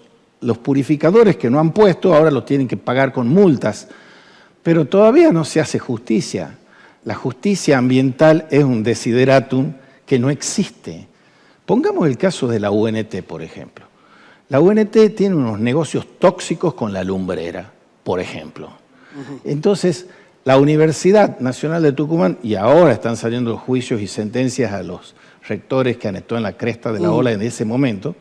S1: purificadores que no han puesto ahora los tienen que pagar con multas. Pero todavía no se hace justicia. La justicia ambiental es un desideratum que no existe. Pongamos el caso de la UNT, por ejemplo. La UNT tiene unos negocios tóxicos con la lumbrera, por ejemplo. Entonces, la Universidad Nacional de Tucumán, y ahora están saliendo los juicios y sentencias a los rectores que han estado en la cresta de la ola en ese momento,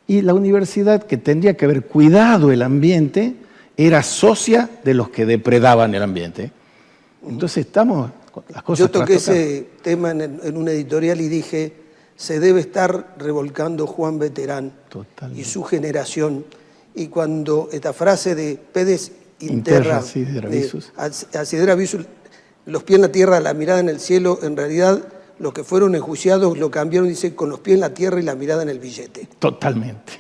S1: y la universidad que tendría que haber cuidado el ambiente era socia de los que depredaban el ambiente. Entonces estamos con las cosas.
S4: Yo toqué ese tema en una editorial y dije, se debe estar revolcando Juan Veterán y su generación. Y cuando esta frase de pedes interra, asidera visus, los pies en la tierra, la mirada en el cielo, en realidad los que fueron enjuiciados lo cambiaron, dice, con los pies en la tierra y la mirada en el billete.
S1: Totalmente.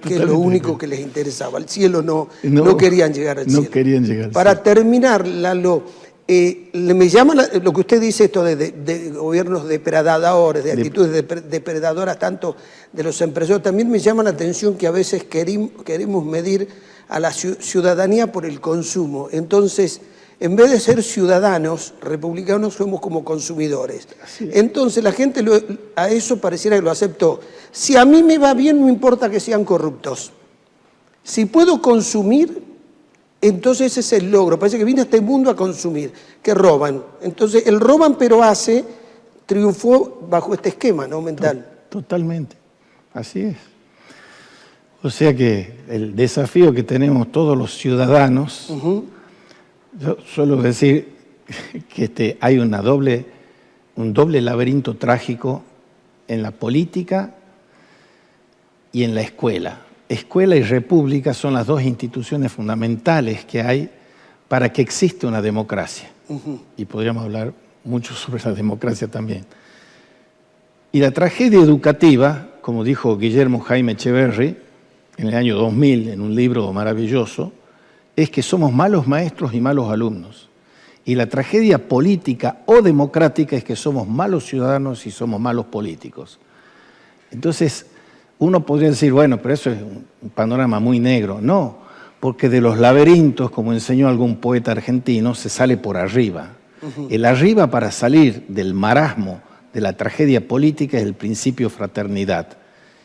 S4: Que es lo único que les interesaba. Al cielo no querían llegar al cielo.
S1: No querían llegar al cielo.
S4: Para terminar, Lalo, me llama lo que usted dice, esto de gobiernos depredadores, de actitudes depredadoras, tanto de los empresarios. También me llama la atención que a veces queremos medir a la ciudadanía por el consumo. Entonces, en vez de ser ciudadanos republicanos, somos como consumidores. Entonces, la gente a eso pareciera que lo aceptó. Si a mí me va bien, no importa que sean corruptos. Si puedo consumir, entonces ese es el logro. Parece que vine a este mundo a consumir, que roban. Entonces, el roban pero triunfó bajo este esquema, ¿no? Mental.
S1: Totalmente. Así es. O sea que el desafío que tenemos todos los ciudadanos, yo suelo decir que hay un doble laberinto trágico en la política y en la escuela. Escuela y república son las dos instituciones fundamentales que hay para que exista una democracia. Y podríamos hablar mucho sobre la democracia también. Y la tragedia educativa, como dijo Guillermo Jaime Echeverry en el año 2000, en un libro maravilloso, es que somos malos maestros y malos alumnos. Y la tragedia política o democrática es que somos malos ciudadanos y somos malos políticos. Entonces, uno podría decir, bueno, pero eso es un panorama muy negro. No, porque de los laberintos, como enseñó algún poeta argentino, se sale por arriba. El arriba para salir del marasmo de la tragedia política es el principio fraternidad.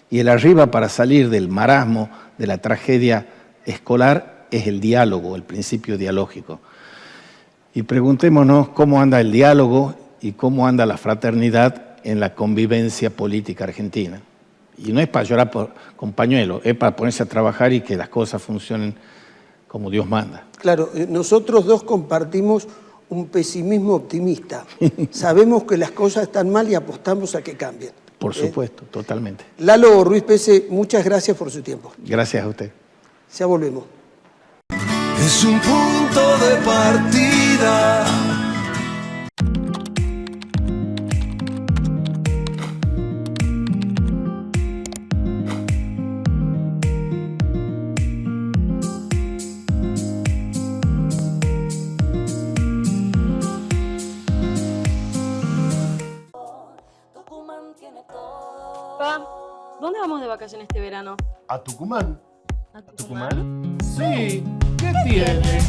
S1: Y el arriba para salir del marasmo de la tragedia escolar es el diálogo, el principio dialógico. Y preguntémonos cómo anda el diálogo y cómo anda la fraternidad en la convivencia política argentina. Y no es para llorar con pañuelo, es para ponerse a trabajar y que las cosas funcionen como Dios manda.
S4: Claro, nosotros dos compartimos un pesimismo optimista. Sabemos que las cosas están mal y apostamos a que cambien.
S1: Por supuesto, totalmente.
S4: Lalo Ruiz Pese, muchas gracias por su tiempo.
S1: Gracias a usted.
S4: Ya volvemos.
S5: Es un punto de partida.
S2: de vacaciones este verano?
S3: ¿A Tucumán?
S2: ¿A Tucumán?
S3: Sí, ¿qué tiene?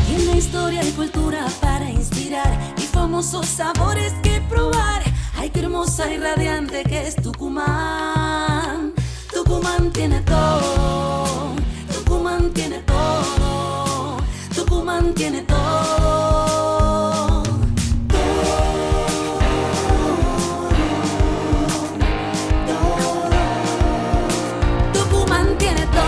S9: Tiene historia y cultura para inspirar y famosos sabores que probar. Ay, qué hermosa y radiante que es Tucumán. Tucumán tiene todo. Tucumán tiene todo. Tucumán tiene todo. Tucumán tiene todo.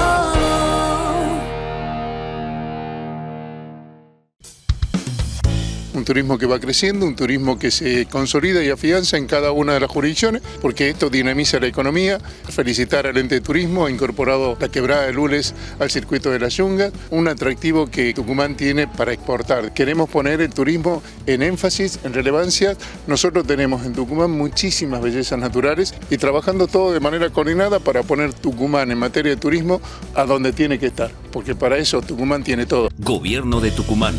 S10: Un turismo que va creciendo, un turismo que se consolida y afianza en cada una de las jurisdicciones, porque esto dinamiza la economía. Felicitar al ente de turismo, ha incorporado la quebrada de Lules al circuito de las Yungas, un atractivo que Tucumán tiene para exportar. Queremos poner el turismo en énfasis, en relevancia. Nosotros tenemos en Tucumán muchísimas bellezas naturales y trabajando todo de manera coordinada para poner Tucumán en materia de turismo a donde tiene que estar, porque para eso Tucumán tiene todo.
S11: Gobierno de Tucumán.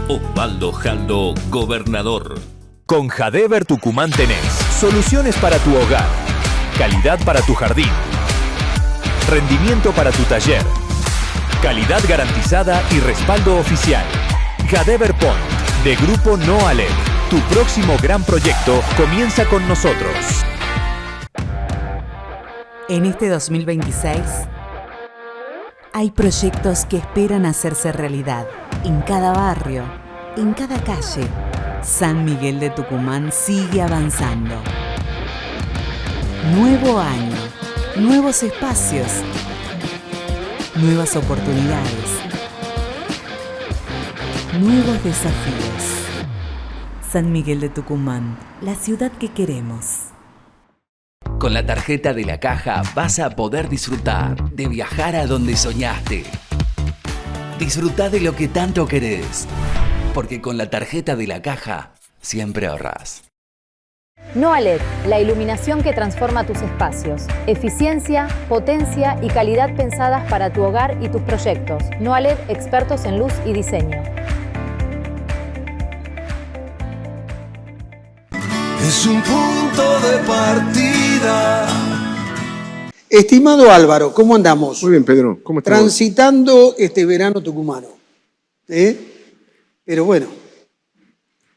S11: Osvaldo Jaldo, gobernador.
S21: Con Jadever Tucumán tenés soluciones para tu hogar, calidad para tu jardín, rendimiento para tu taller, calidad garantizada y respaldo oficial. Jadever Point, de Grupo No Aled. Tu próximo gran proyecto comienza con nosotros.
S14: En este 2026 hay proyectos que esperan hacerse realidad. En cada barrio, en cada calle, San Miguel de Tucumán sigue avanzando. Nuevo año, nuevos espacios, nuevas oportunidades, nuevos desafíos. San Miguel de Tucumán, la ciudad que queremos.
S6: Con la tarjeta de la Caja vas a poder disfrutar de viajar a donde soñaste. Disfrutá de lo que tanto querés, porque con la tarjeta de la Caja siempre ahorrás.
S7: No Aled, la iluminación que transforma tus espacios. Eficiencia, potencia y calidad pensadas para tu hogar y tus proyectos. No Aled, expertos en luz y diseño.
S5: Es un punto de partida.
S4: Estimado Álvaro, ¿cómo andamos?
S12: Muy bien, Pedro. ¿Cómo estás?
S4: Transitando este verano tucumano. Pero bueno.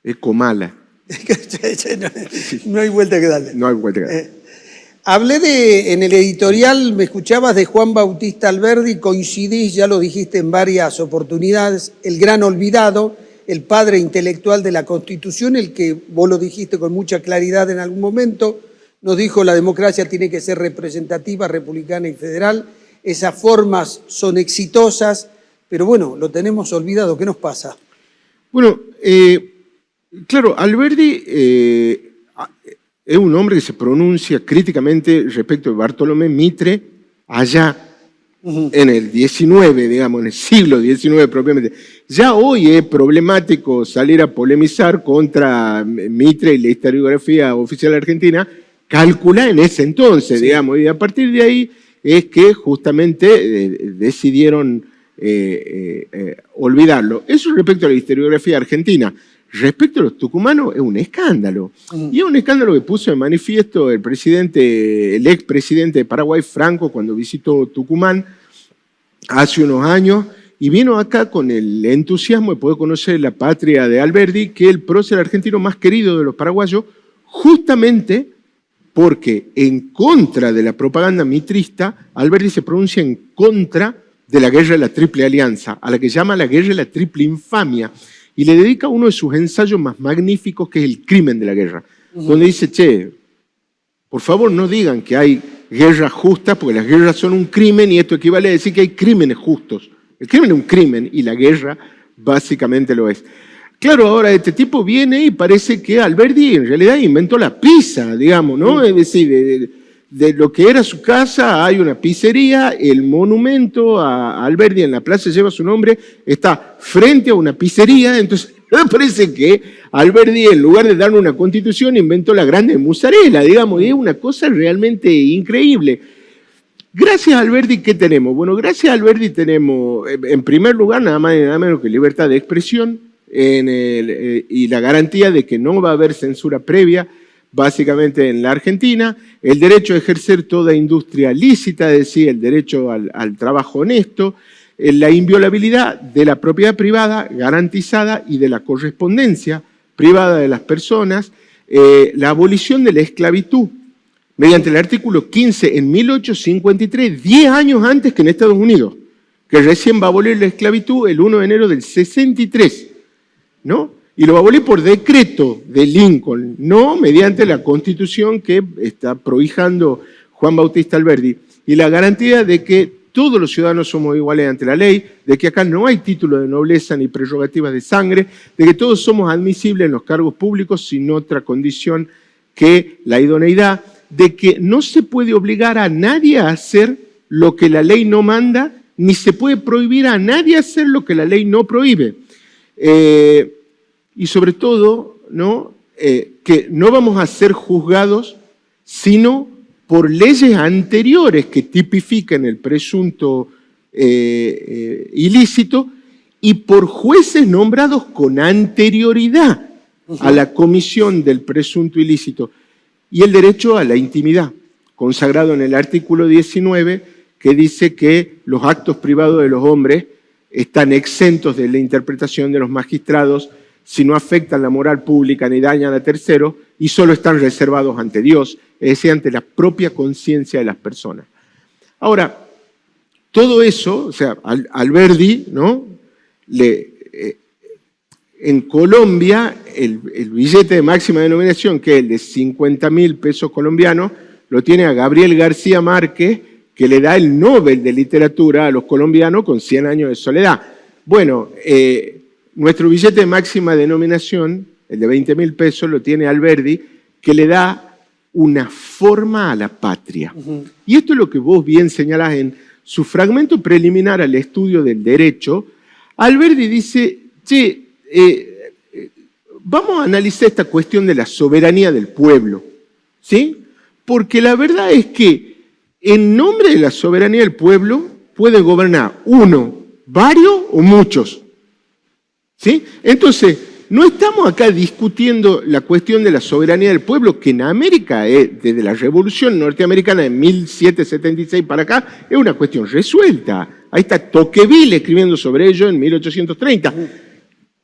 S12: Es Comala.
S4: No hay vuelta que darle.
S12: No hay vuelta que darle.
S4: Hablé en el editorial, me escuchabas, de Juan Bautista Alberdi, coincidís, ya lo dijiste en varias oportunidades, el gran olvidado, el padre intelectual de la Constitución, el que vos lo dijiste con mucha claridad en algún momento. Nos dijo la democracia tiene que ser representativa, republicana y federal. Esas formas son exitosas, pero bueno, lo tenemos olvidado. ¿Qué nos pasa?
S12: Bueno, claro, Alberdi es un hombre que se pronuncia críticamente respecto de Bartolomé Mitre allá en el 19, digamos, en el siglo XIX propiamente. Ya hoy es problemático salir a polemizar contra Mitre y la historiografía oficial argentina, calcula en ese entonces, digamos, y a partir de ahí es que justamente decidieron olvidarlo. Eso respecto a la historiografía argentina. Respecto a los tucumanos es un escándalo. Y es un escándalo que puso de manifiesto el expresidente de Paraguay, Franco, cuando visitó Tucumán hace unos años, y vino acá con el entusiasmo de poder conocer la patria de Alberdi, que es el prócer argentino más querido de los paraguayos, justamente porque en contra de la propaganda mitrista, Alberdi se pronuncia en contra de la guerra de la Triple Alianza, a la que llama la guerra de la Triple Infamia, y le dedica uno de sus ensayos más magníficos, que es El crimen de la guerra, donde dice, che, por favor no digan que hay guerras justas, porque las guerras son un crimen, y esto equivale a decir que hay crímenes justos. El crimen es un crimen, y la guerra básicamente lo es. Claro, ahora este tipo viene y parece que Alberdi en realidad inventó la pizza, digamos, ¿no? Es decir, de lo que era su casa hay una pizzería, el monumento a Alberdi en la plaza lleva su nombre, está frente a una pizzería, entonces me parece que Alberdi, en lugar de darle una constitución, inventó la grande mozzarella, digamos, y es una cosa realmente increíble. Gracias a Alberdi, ¿qué tenemos? Bueno, gracias a Alberdi tenemos, en primer lugar, nada más y nada menos que libertad de expresión y la garantía de que no va a haber censura previa. básicamente en la Argentina, el derecho a ejercer toda industria lícita, es decir, el derecho al trabajo honesto, la inviolabilidad de la propiedad privada garantizada y de la correspondencia privada de las personas, la abolición de la esclavitud, mediante el artículo 15 en 1853, 10 años antes que en Estados Unidos, que recién va a abolir la esclavitud el 1 de enero del 63, ¿no? Y lo va a abolir por decreto de Lincoln, no mediante la Constitución que está prohijando Juan Bautista Alberdi. Y la garantía de que todos los ciudadanos somos iguales ante la ley, de que acá no hay título de nobleza ni prerrogativas de sangre, de que todos somos admisibles en los cargos públicos sin otra condición que la idoneidad, de que no se puede obligar a nadie a hacer lo que la ley no manda, ni se puede prohibir a nadie hacer lo que la ley no prohíbe. Y sobre todo, ¿no? Que no vamos a ser juzgados sino por leyes anteriores que tipifican el presunto ilícito y por jueces nombrados con anterioridad a la comisión del presunto ilícito. Y el derecho a la intimidad, consagrado en el artículo 19, que dice que los actos privados de los hombres están exentos de la interpretación de los magistrados si no afectan la moral pública ni dañan a terceros y solo están reservados ante Dios, es decir, ante la propia conciencia de las personas. Ahora, todo eso, o sea, Alberdi, ¿no? En Colombia, el billete de máxima denominación, que es el de 50.000 pesos colombianos, lo tiene a Gabriel García Márquez, que le da el Nobel de Literatura a los colombianos con 100 años de soledad. Bueno, nuestro billete de máxima denominación, el de 20.000 pesos, lo tiene Alberdi, que le da una forma a la patria. Y esto es lo que vos bien señalás en su fragmento preliminar al estudio del derecho. Alberdi dice, che, vamos a analizar esta cuestión de la soberanía del pueblo, ¿sí? Porque la verdad es que en nombre de la soberanía del pueblo puede gobernar uno, varios o muchos, ¿sí? Entonces, no estamos acá discutiendo la cuestión de la soberanía del pueblo, que en América, desde la Revolución Norteamericana de 1776 para acá, es una cuestión resuelta. Ahí está Tocqueville escribiendo sobre ello en 1830.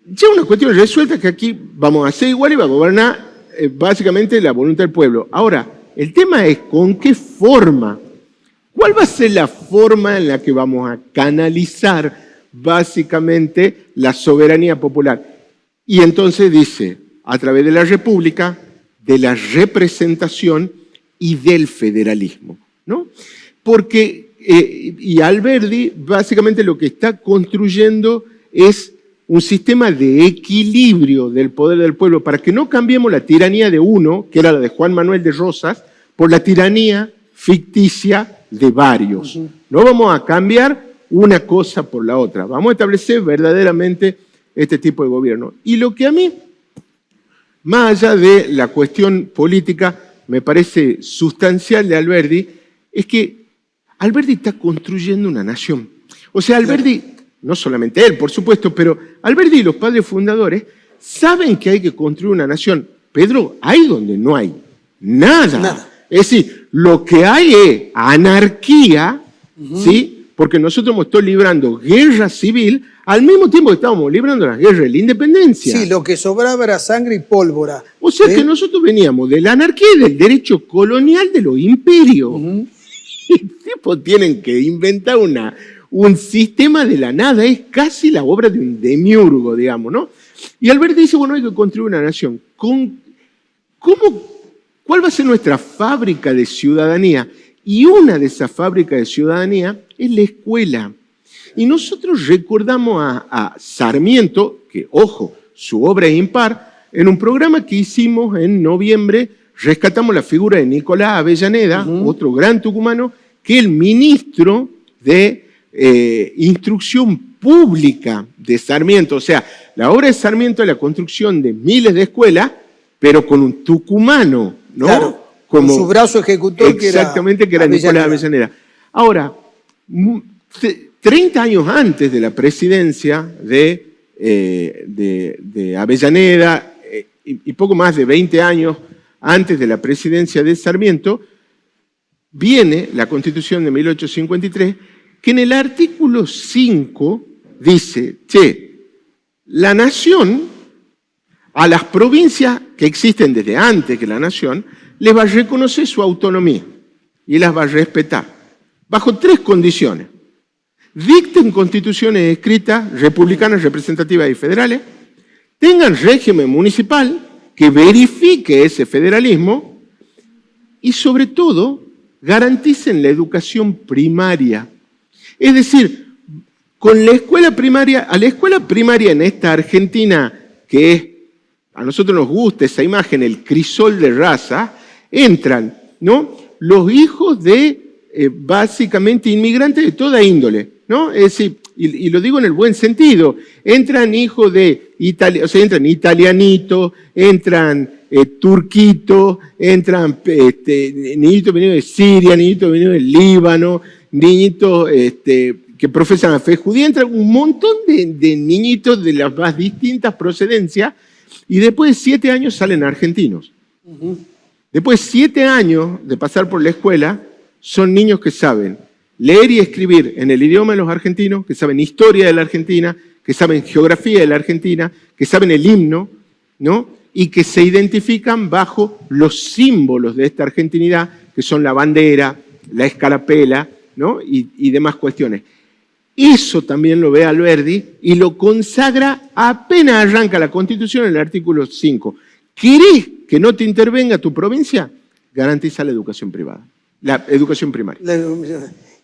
S12: Ya una cuestión resuelta que aquí vamos a hacer igual y va a gobernar básicamente la voluntad del pueblo. Ahora, el tema es con qué forma. ¿Cuál va a ser la forma en la que vamos a canalizar básicamente la soberanía popular? Y entonces dice, a través de la república, de la representación y del federalismo, ¿no? Porque, y Alberdi básicamente lo que está construyendo es un sistema de equilibrio del poder del pueblo para que no cambiemos la tiranía de uno, que era la de Juan Manuel de Rosas, por la tiranía ficticia de varios. No vamos a cambiar una cosa por la otra. Vamos a establecer verdaderamente este tipo de gobierno. Y lo que a mí, más allá de la cuestión política, me parece sustancial de Alberdi, es que Alberdi está construyendo una nación. O sea, Alberdi, no solamente él, por supuesto, pero Alberdi y los padres fundadores saben que hay que construir una nación. Pedro, hay donde no hay nada. Es decir, lo que hay es anarquía, ¿sí? Porque nosotros hemos estado librando guerra civil al mismo tiempo que estábamos librando la guerra de la independencia.
S4: Sí, lo que sobraba era sangre y pólvora.
S12: O sea que nosotros veníamos de la anarquía y del derecho colonial de los imperios. Y tipo tienen que inventar un sistema de la nada, es casi la obra de un demiurgo, digamos, ¿no? Y Alberti dice, bueno, hay que construir una nación. ¿Cuál va a ser nuestra fábrica de ciudadanía? Y una de esas fábricas de ciudadanía es la escuela. Y nosotros recordamos a Sarmiento, que, ojo, su obra es impar, en un programa que hicimos en noviembre, rescatamos la figura de Nicolás Avellaneda, otro gran tucumano, que es el ministro de Instrucción Pública de Sarmiento. O sea, la obra de Sarmiento es la construcción de miles de escuelas, pero con un tucumano, ¿no? Claro,
S4: como con su brazo ejecutor,
S12: exactamente, que era Nicolás Avellaneda. Ahora, 30 años antes de la presidencia de Avellaneda y poco más de 20 años antes de la presidencia de Sarmiento, viene la Constitución de 1853, que en el artículo 5 dice, la nación, a las provincias que existen desde antes que la nación, les va a reconocer su autonomía y las va a respetar, bajo 3 condiciones. Dicten constituciones escritas, republicanas, representativas y federales, tengan régimen municipal que verifique ese federalismo y, sobre todo, garanticen la educación primaria. Es decir, con la escuela primaria, a la escuela primaria en esta Argentina, que es, a nosotros nos gusta esa imagen, el crisol de raza, entran, ¿no?, los hijos de básicamente inmigrantes de toda índole, ¿no? Es decir, y lo digo en el buen sentido, entran hijos de o sea, entran italianitos, entran turquitos, entran niñitos venidos de Siria, niñitos venidos del Líbano, niñitos que profesan la fe judía, entran un montón de niñitos de las más distintas procedencias y después de 7 años salen argentinos. Después de 7 años de pasar por la escuela, son niños que saben leer y escribir en el idioma de los argentinos, que saben historia de la Argentina, que saben geografía de la Argentina, que saben el himno, ¿no?, y que se identifican bajo los símbolos de esta argentinidad, que son la bandera, la escarapela, ¿no?, y demás cuestiones. Eso también lo ve Alberdi y lo consagra apenas arranca la Constitución en el artículo 5. ¿Querés que no te intervenga tu provincia? Garantiza la educación privada, la educación primaria.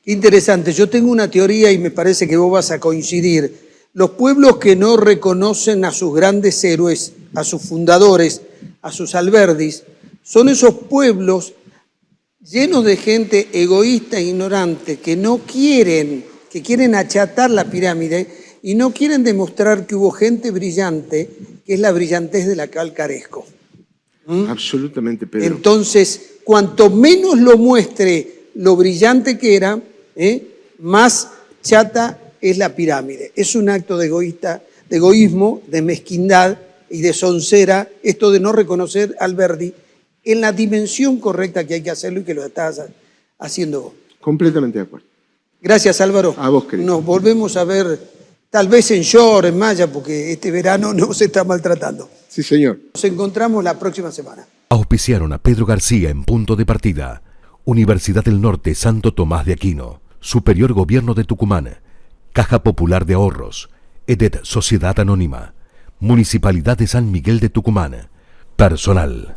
S4: Interesante. Yo tengo una teoría y me parece que vos vas a coincidir. Los pueblos que no reconocen a sus grandes héroes, a sus fundadores, a sus Alberdis, son esos pueblos llenos de gente egoísta e ignorante que quieren achatar la pirámide y no quieren demostrar que hubo gente brillante, que es la brillantez de la cual carezco.
S12: Absolutamente, Pedro.
S4: Entonces, cuanto menos lo muestre lo brillante que era, más chata es la pirámide. Es un acto de egoísmo, de mezquindad y de soncera, esto de no reconocer a Alberdi en la dimensión correcta que hay que hacerlo y que lo estás haciendo vos.
S12: Completamente de acuerdo.
S4: Gracias, Álvaro.
S12: A vos, querido.
S4: Nos volvemos a ver, tal vez en short, en malla, porque este verano no se está maltratando.
S12: Sí, señor.
S4: Nos encontramos la próxima semana.
S21: Auspiciaron a Pedro García en Punto de Partida. Universidad del Norte Santo Tomás de Aquino. Superior Gobierno de Tucumán. Caja Popular de Ahorros. EDET Sociedad Anónima. Municipalidad de San Miguel de Tucumán. Personal.